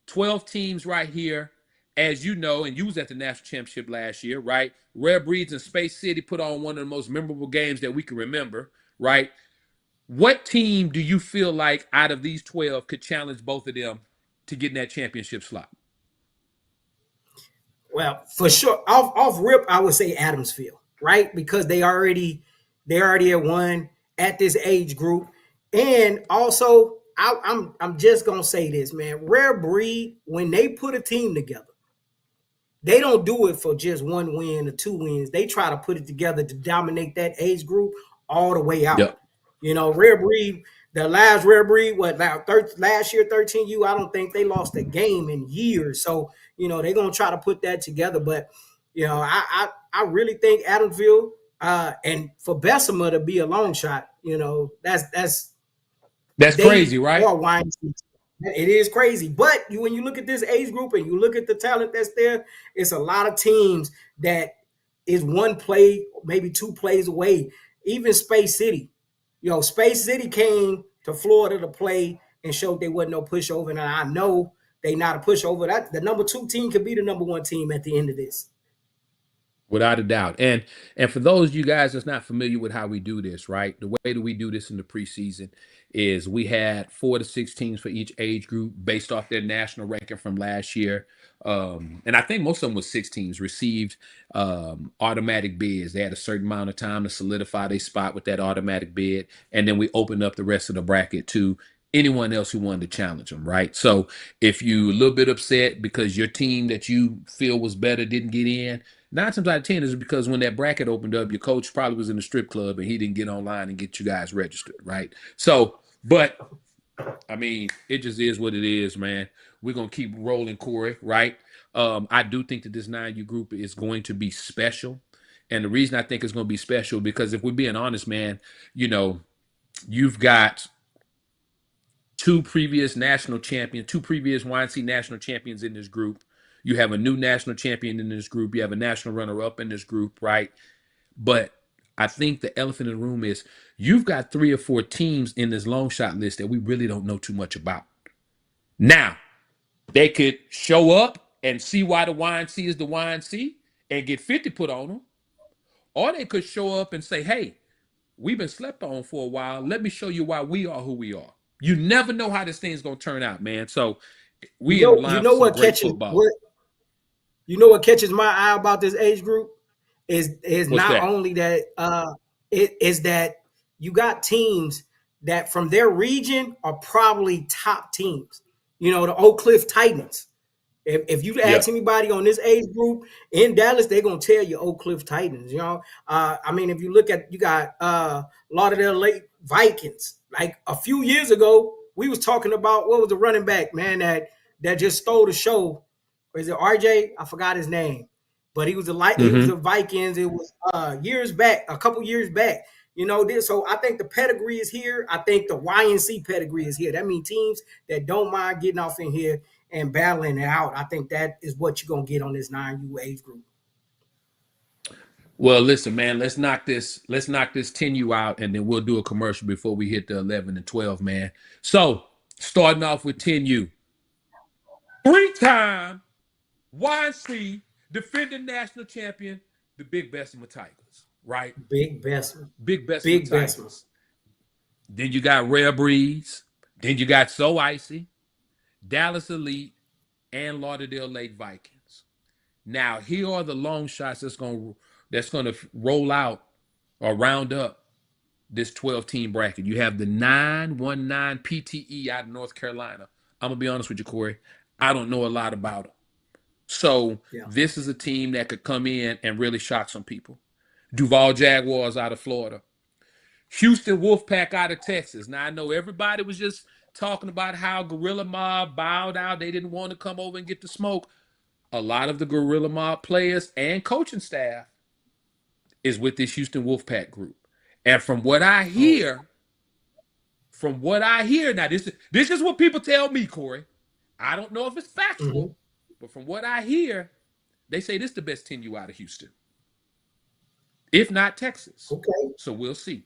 12 teams right here. As you know, and you was at the national championship last year, right? Rare Breeds and Space City put on one of the most memorable games that we can remember, right? What team do you feel like out of these 12 could challenge both of them to get in that championship slot? Well, for sure, off rip, I would say Adamsville, right? Because they already have won at this age group, and also I'm just gonna say this, man. Rare Breed, when they put a team together, they don't do it for just one win or 2 wins. They try to put it together to dominate that age group all the way out. Yep. Rare Breed, the last Rare Breed, last year, 13U, I don't think they lost a game in years. So, they're going to try to put that together. But, I really think Adamsville, and for Bessemer to be a long shot, that's crazy, right? It is crazy. But when you look at this age group and you look at the talent that's there, it's a lot of teams that is one play, maybe 2 plays away. Even Space City. Space City came to Florida to play and showed they wasn't no pushover. And I know they not a pushover. That the number 2 team could be the number 1 team at the end of this. Without a doubt. And for those of you guys that's not familiar with how we do this, right? The way that we do this in the preseason is we had 4 to 6 teams for each age group based off their national ranking from last year. And I think most of them was 6 teams received automatic bids. They had a certain amount of time to solidify their spot with that automatic bid. And then we opened up the rest of the bracket to anyone else who wanted to challenge them, right? So if you a little bit upset because your team that you feel was better didn't get in, 9 times out of 10 is because when that bracket opened up, your coach probably was in the strip club and he didn't get online and get you guys registered, right? So, but I mean, it just is what it is, man. We're gonna keep rolling, Corey, right? I do think that this 9U group is going to be special. And the reason I think it's going to be special because if we're being honest, man, you know, you've got two previous YNC national champions in this group. You have a new national champion in this group. You have a national runner-up in this group, right? But I think the elephant in the room is you've got 3 or 4 teams in this long shot list that we really don't know too much about. Now, they could show up and see why the YNC is the YNC and get 50 put on them. Or they could show up and say, hey, we've been slept on for a while. Let me show you why we are who we are. You never know how this thing's going to turn out, man. So we in line for some great football. You know what catches my eye about this age group is What's not that? only that it is that you got teams that from their region are probably top teams. You know, the Oak Cliff Titans. If you ask anybody on this age group in Dallas, they're gonna tell you Oak Cliff Titans. You know, I mean, if you look at you got Lauderdale Lake Vikings. Like a few years ago, we was talking about what was the running back man that just stole the show. Or is it RJ? I forgot his name, but he was he was the Vikings. It was years back, a couple years back. You know, so I think the pedigree is here. I think the YNC pedigree is here. That means teams that don't mind getting off in here and battling it out. I think that is what you're gonna get on this 9U age group. Well, listen, man, let's knock this 10U out, and then we'll do a commercial before we hit the 11 and 12, man. So, starting off with 10U. 3-time YNC defending national champion, the Big Bessemer Tigers, right? Big Bessemer. Big Bessemer Tigers. Then you got Rare Breeze. Then you got So Icy, Dallas Elite, and Lauderdale Lake Vikings. Now, here are the long shots that's going to roll out or round up this 12-team bracket. You have the 919 PTE out of North Carolina. I'm going to be honest with you, Corey. I don't know a lot about them. So this is a team that could come in and really shock some people. Duval Jaguars out of Florida. Houston Wolfpack out of Texas. Now, I know everybody was just talking about how Gorilla Mob bowed out. They didn't want to come over and get the smoke. A lot of the Gorilla Mob players and coaching staff is with this Houston Wolfpack group. And from what I hear, now this is what people tell me, Corey. I don't know if it's factual, but from what I hear, they say this is the best 10U out of Houston. If not Texas. Okay. So we'll see.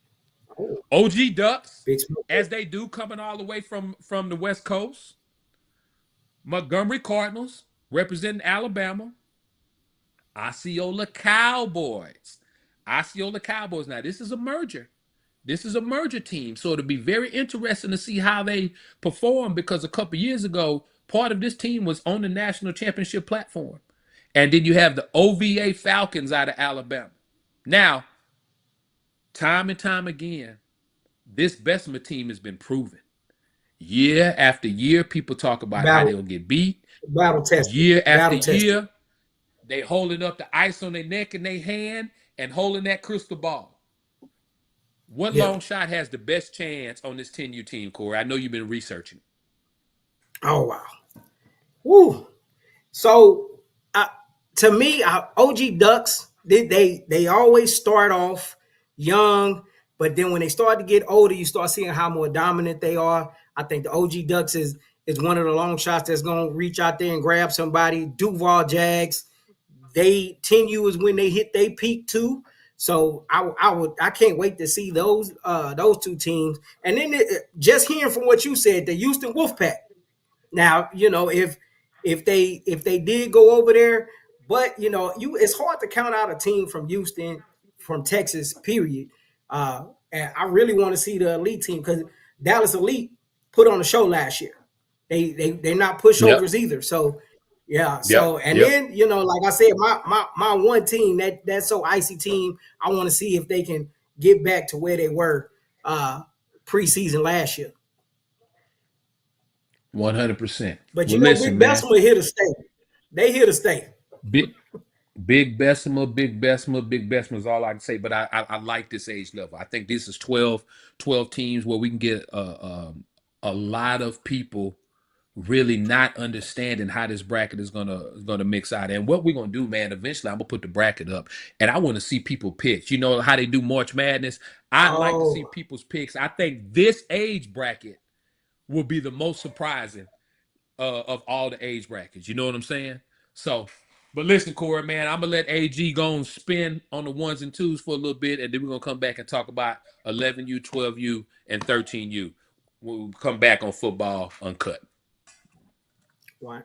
OG Ducks, as they do, coming all the way from the West Coast. Montgomery Cardinals, representing Alabama. Osceola Cowboys. Now, this is a merger. This is a merger team. So it'll be very interesting to see how they perform because a couple years ago, part of this team was on the national championship platform. And then you have the OVA Falcons out of Alabama. Now, time and time again, this Bessemer team has been proven. Year after year, people talk about how they'll get beat. Battle test. Year after year, they holding up the ice on their neck and their hand and holding that crystal ball. What long shot has the best chance on this 10U team, Corey? I know you've been researching. Oh, wow. Woo. So, to me, OG Ducks, they always start off young, but then when they start to get older, you start seeing how more dominant they are. I think the OG Ducks is one of the long shots that's going to reach out there and grab somebody. Duval Jags, 10U is when they hit their peak too. So I can't wait to see those two teams. And then just hearing from what you said, the Houston Wolfpack. Now, you know, if they did go over there, but you know, it's hard to count out a team from Houston, from Texas, period. And I really want to see the elite team because Dallas Elite put on a show last year. They're not pushovers either. So then, you know, like I said, my one team, that's So Icy team, I want to see if they can get back to where they were preseason last year. 100%. But Well, you know, listen, Big man. Bessemer here to stay. They here to stay. Big Big Bessemer, Big Bessemer, Big Bessemer is all I can say. But I like this age level. I think this is 12 teams where we can get a lot of people really not understanding how this bracket is gonna mix out. And what we're gonna do, man, eventually I'm gonna put the bracket up and I want to see people picks. You know how they do March Madness? I'd like to see Oh, people's picks. I think this age bracket will be the most surprising of all the age brackets. You know what I'm saying? So, but listen, Corey, man, I'm gonna let AG go and spin on the ones and twos for a little bit, and then we're gonna come back and talk about 11U, 12U, and 13U. We'll come back on football uncut. why?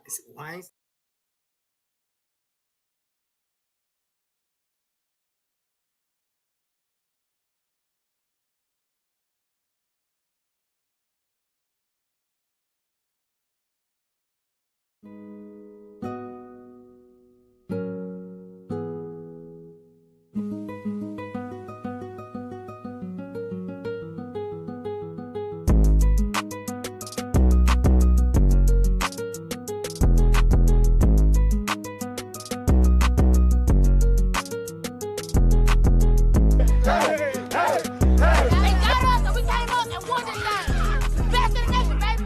They got us and we came up and won this game. Best in the nation, baby.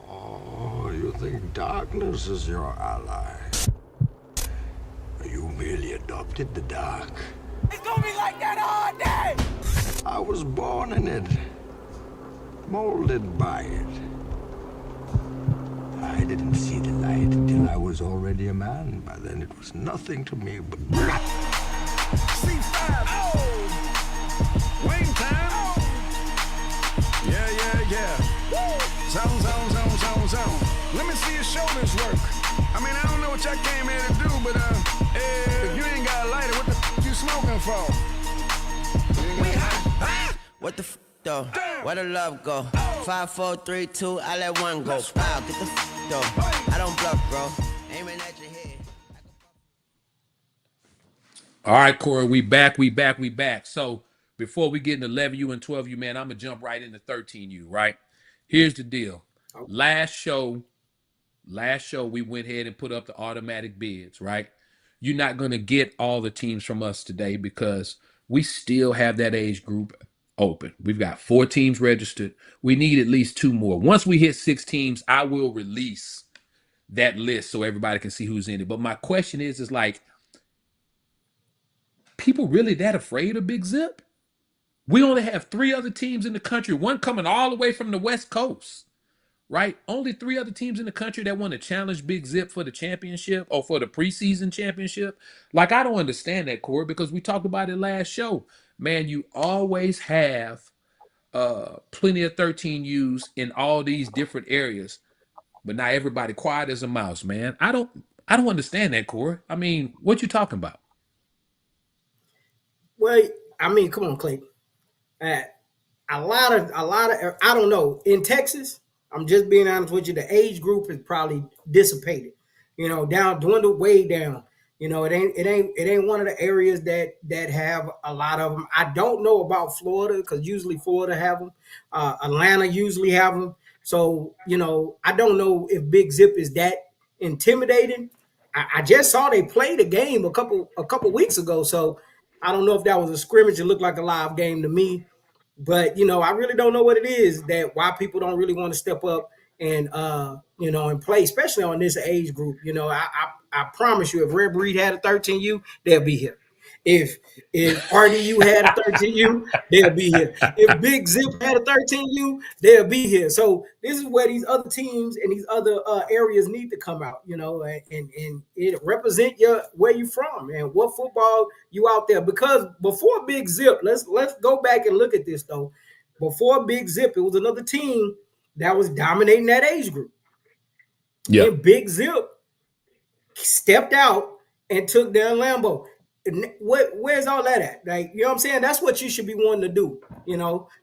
Oh, you think darkness is your ally? You merely adopted the dark. It's gonna be like that all day. I was born in it, molded by it. I didn't see the light until I was already a man. By then it was nothing to me but blood. C5. Oh. Wing time. Yeah. Woo. Zone. Let me see your shoulders work. I mean, I don't know what y'all came here to do, but if you ain't got a lighter, what the you smoking for? We hot. What the though? Where the love go? 5, 4, 3, 2, I let one go. Wow, get the though. I don't bluff, bro. Aiming at your head. All right, Corey, we back. So before we get into 11U and 12U, man, I'm gonna jump right into 13U. Right? Here's the deal. Last show, we went ahead and put up the automatic bids. Right? You're not gonna get all the teams from us today because we still have that age group open. We've got 4 teams registered. We need at least 2 more. Once we hit 6 teams, I will release that list so everybody can see who's in it. But my question is like, people really that afraid of Big Zip? We only have 3 other teams in the country, one coming all the way from the West Coast, right? Only 3 other teams in the country that want to challenge Big Zip for the championship or for the preseason championship. Like, I don't understand that, Corey, because we talked about it last show. Man, you always have plenty of 13Us in all these different areas, but now everybody quiet as a mouse, man. I don't understand that, Corey. I mean, what you talking about? Well, I mean, come on, Clay. Uh, a lot of I don't know. In Texas, I'm just being honest with you, the age group is probably dissipated. Down, dwindled way down. It ain't one of the areas that have a lot of them. I don't know about Florida because usually Florida have them. Atlanta usually have them. So I don't know if Big Zip is that intimidating. I just saw they played a game a couple weeks ago. So I don't know if that was a scrimmage. It looked like a live game to me. But I really don't know what it is that why people don't really want to step up and and play, especially on this age group. I promise you, if Red Breed had a 13U, they'll be here. If RDU had a 13U, they'll be here. If Big Zip had a 13U, they'll be here. So this is where these other teams and these other areas need to come out, and it represent where you from and what football you out there. Because before Big Zip, let's go back and look at this though. Before Big Zip, it was another team that was dominating that age group. Yeah. And Big Zip stepped out and took down Lambeau. Where's all that at? Like, you know what I'm saying? That's what you should be wanting to do.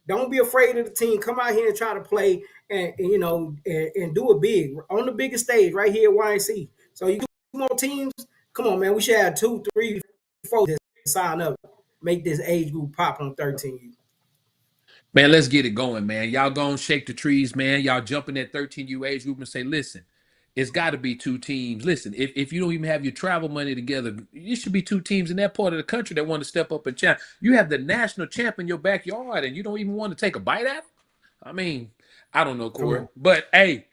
Don't be afraid of the team. Come out here and try to play and do it big on the biggest stage right here at YNC. So you do more teams. Come on, man. We should have 2, 3, 4 to sign up. Make this age group pop on 13. Man, let's get it going, man. Y'all go and shake the trees, man. Y'all jump in that 13U age group and say, listen, it's got to be two teams. Listen, if you don't even have your travel money together, you should be two teams in that part of the country that want to step up and challenge. You have the national champ in your backyard and you don't even want to take a bite at him? I mean, I don't know, Come Corey. on. But, hey,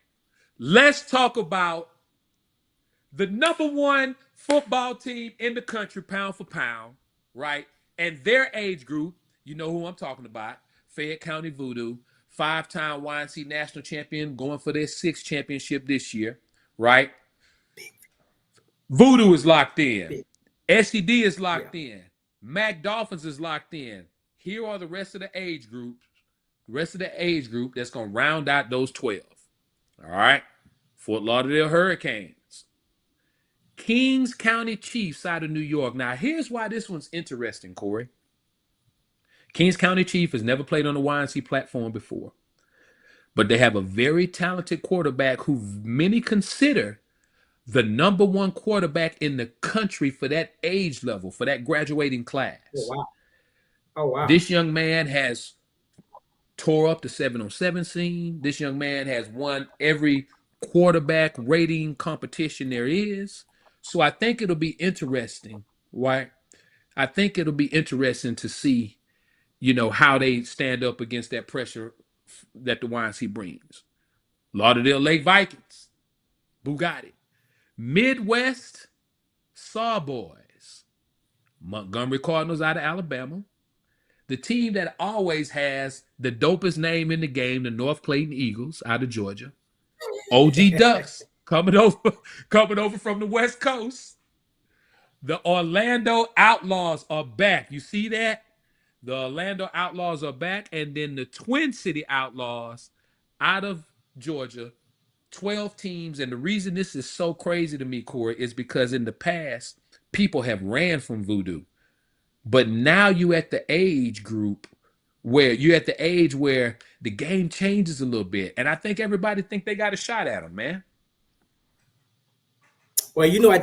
let's talk about the number one football team in the country, pound for pound, right? And their age group, you know who I'm talking about, Fayette County Voodoo, five-time YNC national champion, going for their sixth championship this year, right? Voodoo is locked in. Big. SED is locked Yeah. in. Mac Dolphins is locked in. Here are the rest of the age group. The rest of the age group that's going to round out those 12. All right? Fort Lauderdale Hurricanes. Kings County Chiefs out of New York. Now, here's why this one's interesting, Corey. Kings County Chief has never played on the YNC platform before, but they have a very talented quarterback who many consider the number one quarterback in the country for that age level, for that graduating class. Oh, wow. Oh, wow. This young man has tore up the 7-on-7 scene. This young man has won every quarterback rating competition there is. So I think it'll be interesting, right? I think it'll be interesting to see, how they stand up against that pressure that the YNC brings. Lauderdale Lake Vikings, Bugatti. Midwest Sawboys, Montgomery Cardinals out of Alabama. The team that always has the dopest name in the game, the North Clayton Eagles out of Georgia. OG Ducks coming over from the West Coast. The Orlando Outlaws are back. You see that? The Orlando Outlaws are back. And then the Twin City Outlaws out of Georgia, 12 teams. And the reason this is so crazy to me, Corey, is because in the past, people have ran from Voodoo. But now you're at the age where the game changes a little bit. And I think everybody think they got a shot at them, man. Well, at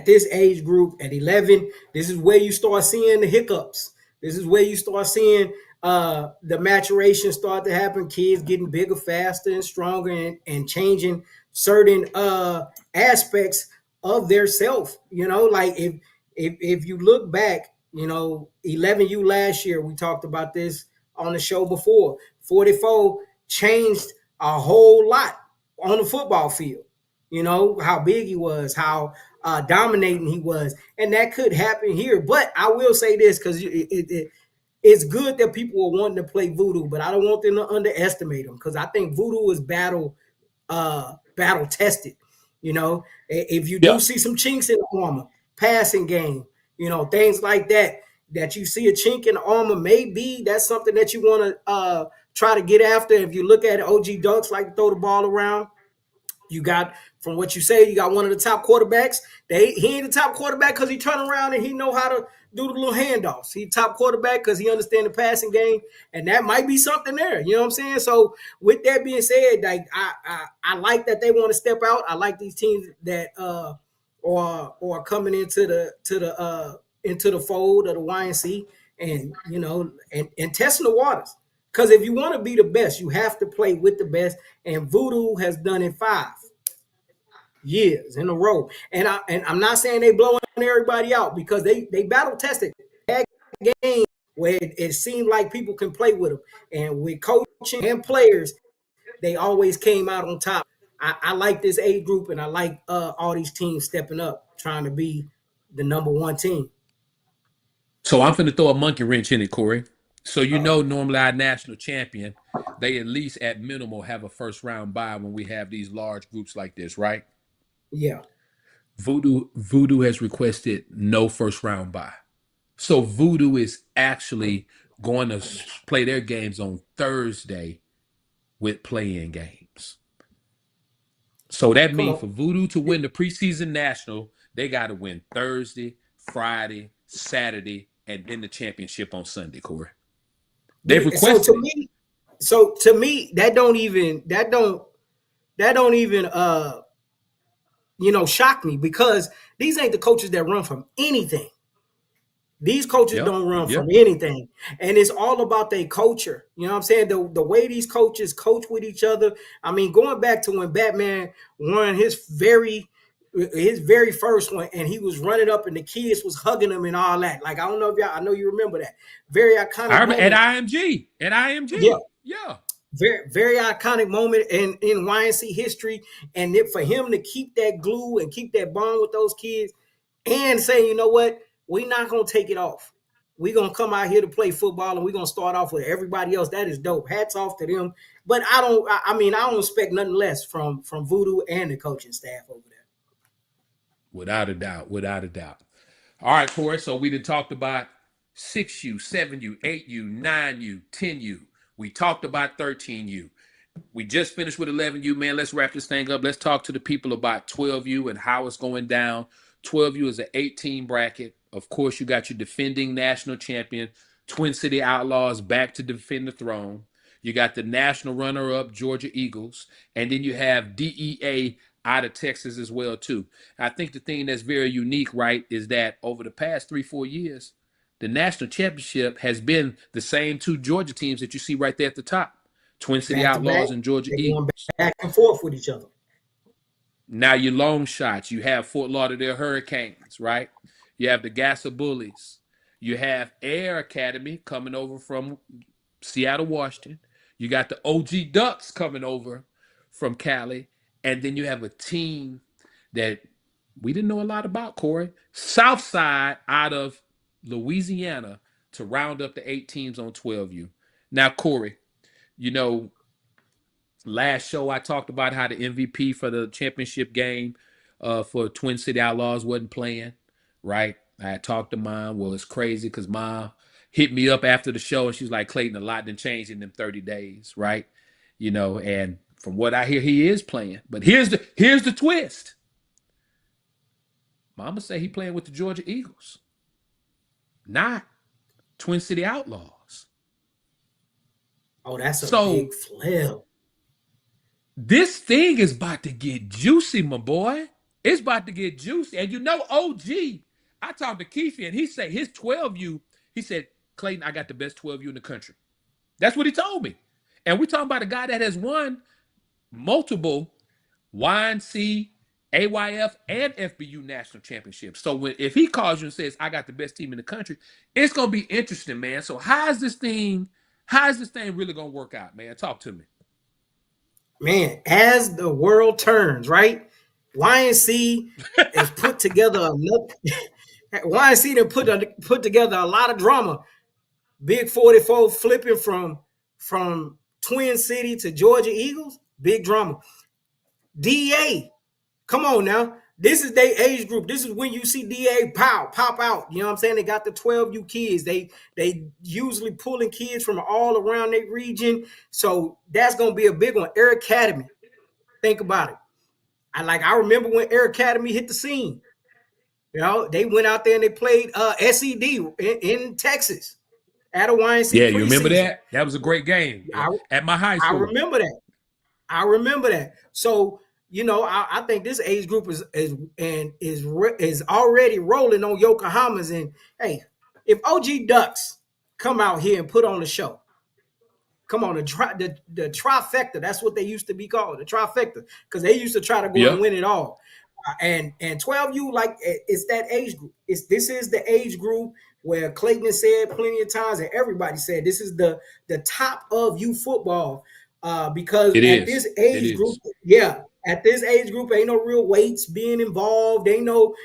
this age group at 11, this is where you start seeing the hiccups. This is where you start seeing the maturation start to happen. Kids getting bigger, faster, and stronger, and changing certain aspects of their self. Like if you look back, 11U last year, we talked about this on the show before. 44 changed a whole lot on the football field. How big he was, how dominating he was. And that could happen here. But I will say this, because it's good that people are wanting to play Voodoo, but I don't want them to underestimate them, because I think Voodoo is battle tested. If you do see some chinks in the armor, passing game, things like that you see a chink in the armor, maybe that's something that you want to try to get after. If you look at it, OG Ducks like to throw the ball around. You got, from what you say, you got one of the top quarterbacks. He ain't the top quarterback because he turn around and he know how to do the little handoffs. He top quarterback because he understand the passing game, and that might be something there. You know what I'm saying? So with that being said, like I like that they want to step out. I like these teams that are coming into the fold of the YNC, and and testing the waters. Because if you want to be the best, you have to play with the best. And Voodoo has done it 5 years in a row. And I'm not saying they blowing everybody out, because they battle tested that game where it seemed like people can play with them. And with coaching and players, they always came out on top. I like this age group, and I like all these teams stepping up, trying to be the number one team. So I'm finna throw a monkey wrench in it, Corey. So normally our national champion, they at least at minimal have a first round bye when we have these large groups like this, right? Yeah. Voodoo has requested no first round bye. So Voodoo is actually going to play their games on Thursday with play-in games. So that means for Voodoo to win the preseason national, they got to win Thursday, Friday, Saturday, and then the championship on Sunday, Corey. They've requested. So to me, that don't even shock me, because these ain't the coaches that run from anything. These coaches Yeah. don't run Yeah. from anything. And it's all about their culture. You know what I'm saying? The way these coaches coach with each other. I mean, going back to when Batman won his very first one, and he was running up and the kids was hugging him and all that. Like, I don't know if y'all, I know you remember that. Very I iconic remember at moment. IMG. At Yeah. IMG. Yeah. Very iconic moment in YNC history. And for him to keep that glue and keep that bond with those kids and say, you know what, we're not going to take it off. We're going to come out here to play football and we're going to start off with everybody else. That is dope. Hats off to them. But I don't expect nothing less from Voodoo and the coaching staff over there. Without a doubt. Without a doubt. All right, Corey. So we done talked about 6U, 7U, 8U, 9U, 10U. We talked about 13U. We just finished with 11U, man. Let's wrap this thing up. Let's talk to the people about 12U and how it's going down. 12U is an 18 bracket. Of course, you got your defending national champion, Twin City Outlaws, back to defend the throne. You got the national runner-up, Georgia Eagles. And then you have DEA out of Texas as well, too. I think the thing that's very unique, right, is that over the past 3-4 years, the national championship has been the same two Georgia teams that you see right there at the top. Twin City Back to back, Outlaws and Georgia they're going Eagles. back and forth with each other. Now your long shots. You have Fort Lauderdale Hurricanes, right? You have the Gassa Bullies. You have Air Academy coming over from Seattle, Washington. You got the OG Ducks coming over from Cali. And then you have a team that we didn't know a lot about, Corey. Southside out of Louisiana to round up the 8 teams on 12U. Now, Corey, you know, last show I talked about how the MVP for the championship game for Twin City Outlaws wasn't playing, right? I talked to Mom. Well, it's crazy because Mom hit me up after the show and she's like, Clayton, a lot done changed in them 30 days, right? You know, and from what I hear, he is playing. But here's the twist. Mama say he playing with the Georgia Eagles, not Twin City Outlaws. Oh, that's a big flip. This thing is about to get juicy, my boy. It's about to get juicy. And you know, OG, I talked to Keefe and he said his 12U, he said, Clayton, I got the best 12U in the country. That's what he told me. And we're talking about a guy that has won multiple YNC, AYF, and FBU national championships. So if he calls you and says, I got the best team in the country, it's going to be interesting, man. So how is this thing really going to work out, man? Talk to me. Man, as the world turns, right? YNC has put together YNC to put together a lot of drama. Big 44 flipping from Twin City to Georgia Eagles, big drama. DA, come on now. This is their age group. This is when you see DA pop out. You know what I'm saying? They got the 12U kids. They usually pulling kids from all around their region. So that's gonna be a big one. Air Academy. Think about it. I remember when Air Academy hit the scene. You know, they went out there and they played SED in Texas at a YNC. Yeah, you remember that? That was a great game at my high school. I remember that. So, you know, I think this age group is already rolling on Yokohamas. And hey, if OG Ducks come out here and put on a show, come on, the trifecta. That's what they used to be called, the trifecta, because they used to try to go and win it all. And 12U, like, it's that age group. This is the age group where Clayton has said plenty of times, and everybody said this is the top of youth football. Because this age group, at this age group, ain't no real weights being involved. Ain't no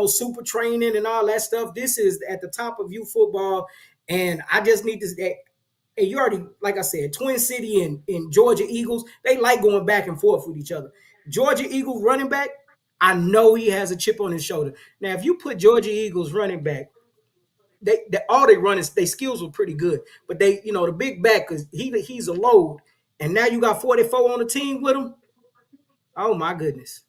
super training and all that stuff. This is at the top of youth football, and I just need to. And you already, like I said, Twin City and Georgia Eagles, they like going back and forth with each other. Georgia Eagles running back, I know he has a chip on his shoulder. Now, if you put Georgia Eagles running back, all they run is their skills were pretty good, but they, the big back, because he's a load, and now you got 44 on the team with him. Oh my goodness!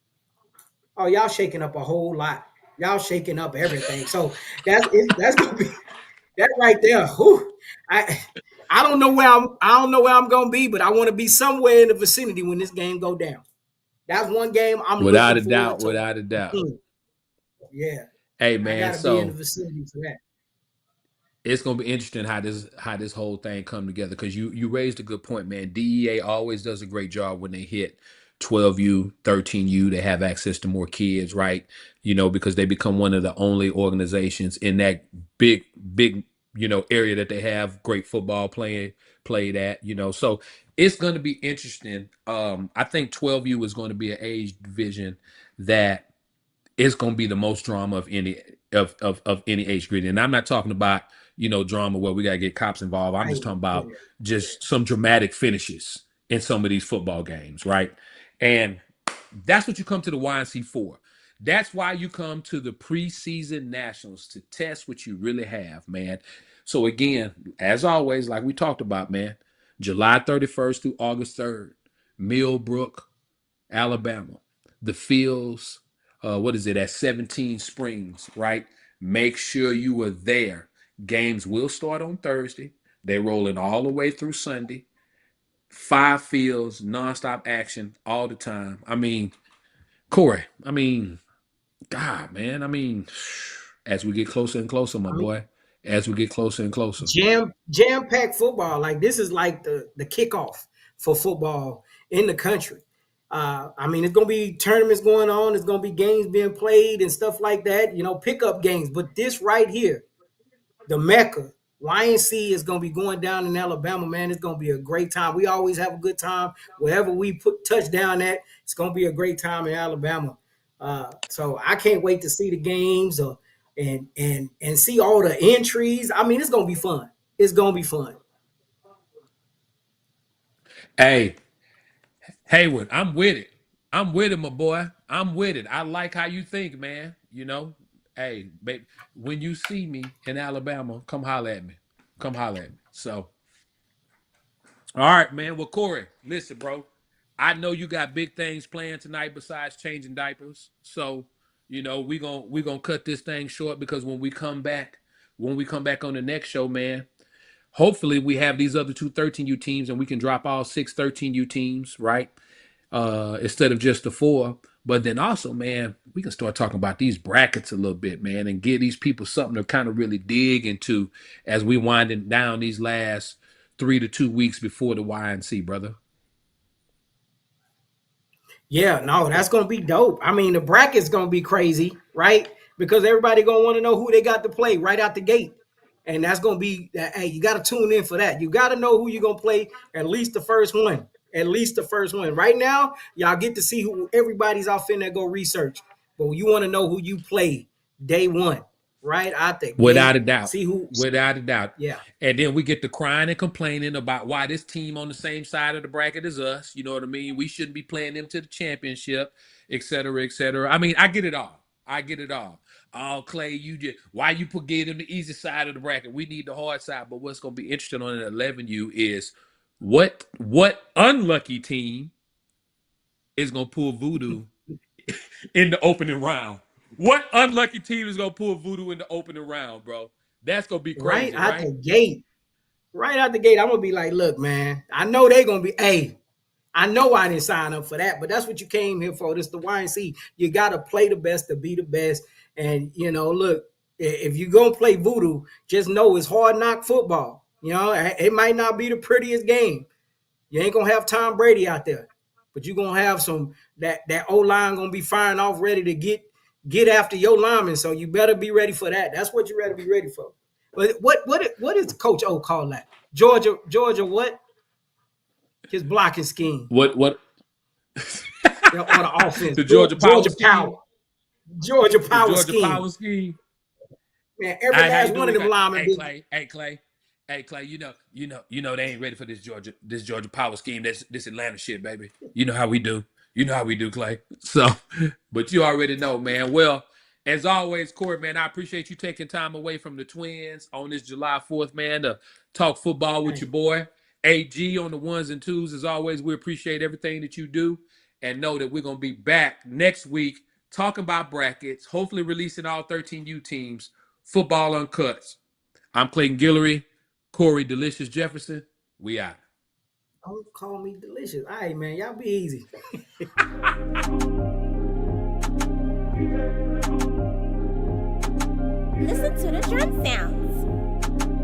Oh, y'all shaking up a whole lot. Y'all shaking up everything. So that's gonna be that right there. Whew. I don't know where I'm gonna be, but I want to be somewhere in the vicinity when this game go down. That's one game I'm without a looking doubt, forward to. without a doubt. Yeah. Hey man, I gotta be in the vicinity for that. it's gonna be interesting how this whole thing come together, because you raised a good point, man. DEA always does a great job when they hit 12U, 13U. They have access to more kids, right? Because they become one of the only organizations in that big area that they have great football played at. So it's going to be interesting. I think 12U is going to be an age division that it's going to be the most drama of any of any age group. And I'm not talking about drama where we got to get cops involved. I'm just Right. talking about just some dramatic finishes in some of these football games, right? And that's what you come to the YNC for. That's why you come to the preseason nationals, to test what you really have, man. So again, as always, like we talked about, man, July 31st through August 3rd, Millbrook, Alabama. The Fields, what is it, at 17 Springs, right? Make sure you are there. Games will start on Thursday. They're rolling all the way through Sunday. 5 fields, nonstop action all the time. I mean, Corey, God, man. As we get closer and closer, my I mean, boy, as we get closer and closer. jam packed football. Like this is like the kickoff for football in the country. It's gonna be tournaments going on. It's gonna be games being played and stuff like that. Pickup games. But this right here, the Mecca, YNC is gonna be going down in Alabama. Man, it's gonna be a great time. We always have a good time wherever we put touchdown at. It's gonna be a great time in Alabama. So I can't wait to see the games and see all the entries. It's gonna be fun. It's gonna be fun. Hey, Haywood, I'm with it. I'm with it, my boy. I'm with it. I like how you think, man. Hey, babe, when you see me in Alabama, come holler at me. Come holler at me. So, all right, man. Well, Corey, listen, bro. I know you got big things planned tonight besides changing diapers. So, we gonna cut this thing short, because when we come back on the next show, man, hopefully we have these other two 13U teams and we can drop all 6 13U teams, right? Instead of just the 4. But then also, man, we can start talking about these brackets a little bit, man, and give these people something to kind of really dig into as we winding down these last 3 to 2 weeks before the YNC, brother. Yeah, no, that's gonna be dope. The bracket's gonna be crazy, right? Because everybody gonna want to know who they got to play right out the gate. And that's gonna be hey, you gotta tune in for that. You gotta know who you're gonna play at least the first one. At least the first one. Right now, y'all get to see who everybody's off in there, go research. But you want to know who you play day one, right out the Without gate. a doubt. See who. Without a doubt. Yeah. And then we get to crying and complaining about why this team on the same side of the bracket as us. You know what I mean? We shouldn't be playing them to the championship, et cetera, et cetera. I get it all. I get it all. Oh, Clay, why you gave them the easy side of the bracket? We need the hard side. But what's going to be interesting on an 11U is what unlucky team is going to pull voodoo in the opening round? What unlucky team is going to pull voodoo in the opening round, bro? That's going to be crazy, right? Out the gate. Right out the gate, I'm going to be like, look, man, I know they're going to be, hey, I know I didn't sign up for that, but that's what you came here for. This is the YNC. You got to play the best to be the best. And, look, if you're going to play voodoo, just know it's hard knock football. It might not be the prettiest game. You ain't going to have Tom Brady out there, but you're going to have that O-line going to be firing off ready to get after your lineman. So you better be ready for that. That's what you better be ready for. But what is Coach O call that? Georgia what? His blocking scheme. What? Or the offense. The Georgia Power scheme. Georgia Power Georgia scheme. Power scheme. Man, every last one of them linemen. Hey Clay, you know they ain't ready for this Georgia Power scheme. This Atlanta shit, baby. You know how we do. Clay. So, but you already know, man. Well, as always, Corey, man, I appreciate you taking time away from the Twins on this July 4th, man, to talk football with your boy. AG on the 1s and 2s. As always, we appreciate everything that you do, and know that we're going to be back next week talking about brackets, hopefully releasing all 13U teams, football uncuts. I'm Clayton Guillory, Corey Delicious Jefferson. We out. Don't call me delicious. All right, man. Y'all be easy. Listen to the drum sounds.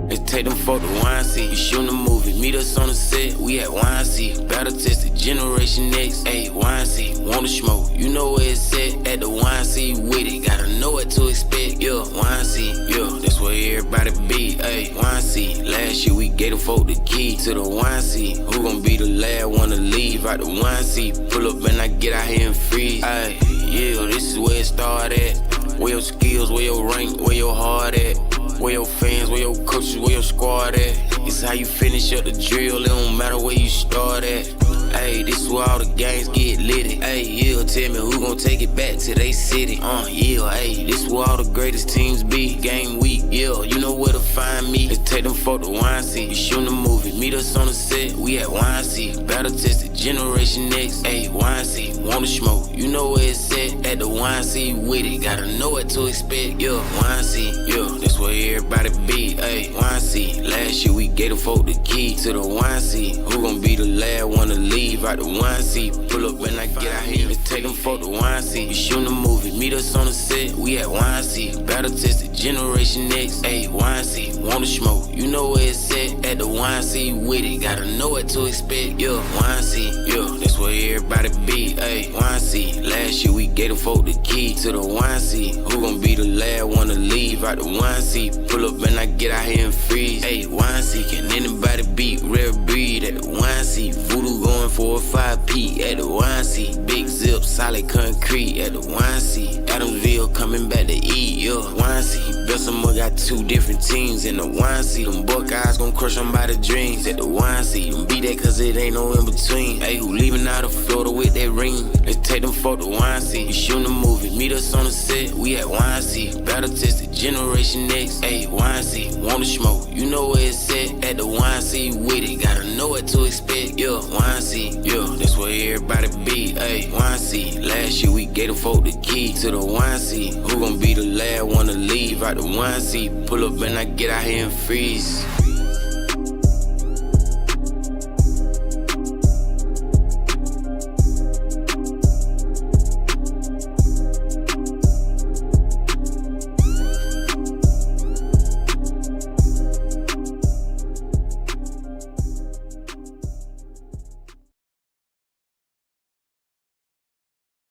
Let's take them for the YC. You shooting a movie, meet us on the set. We at YC. Battle tested, Generation X. Ayy, YC. Wanna smoke? You know where it's at. At the YC with it. Gotta know what to expect. Yeah, YC. Yeah, that's where everybody be. Ayy, YC. Last year we gave them folk the key to the YC. Who gon' be the last one to leave out the YC? Pull up and I get out here and freeze. Ayy, yeah, this is where it start at. Where your skills, where your rank, where your heart at. Where your fans, where your coaches, where your squad at. It's how you finish up the drill, it don't matter where you start at. Ayy, this is where all the gangs get litty. Ayy, yeah, tell me who gon' take it back to they city. Yeah, ayy, this is where all the greatest teams be. Game week, yeah, you know where to find me. Let's take them for the YC. You shooting a movie, meet us on the set. We at YC. Battle tested, Generation X. Ayy, YC. Wanna smoke? You know where it's at. At the YC with it. Gotta know what to expect. Yeah, YC. Yeah, that's where everybody be. Ayy, YC. Last year we gave them folk the key to the YC. Who gon' be the last one to leave out the YC? Pull up when I get out here. Let's take them for the YC. You shooting a movie, meet us on the set. We at YC. Battle tested, Generation X. Ayy, YC. Wanna smoke? You know where it's at. At the YC with it. Gotta know what to expect. Yeah, YC. Yeah, that's where everybody be. Ayy, YC. Last year we gave them folk the key to the YC. Who gon' be the last one to leave out the YC? Pull up and I get out here and freeze. Ayy, YC. Can anybody beat Rare Breed at the YC? Voodoo going 4 or 5 P at the YC. Big Zip, solid concrete at the YC. Adamsville coming back to eat, yeah. YC. Bessemer got 2 different teams in the YC. Them Buckeyes gon' crush them by the dreams at the YC. Them beat that cause it ain't no in between. Ayy, who leaving out of Florida with that ring? Let's take them for the YC. You shooting a movie, meet us on the set. We at YC. Battle tested, Generation X. Ayy, YC. Wanna smoke? You know where it's at. At the YC with it. Gotta know what to expect. Yeah, YC. Yeah, that's where everybody be. Ayy, YC. Last year we gave them folk the key to the YC. Who gon' be the last one to leave out the YC? Pull up and I get out here and freeze.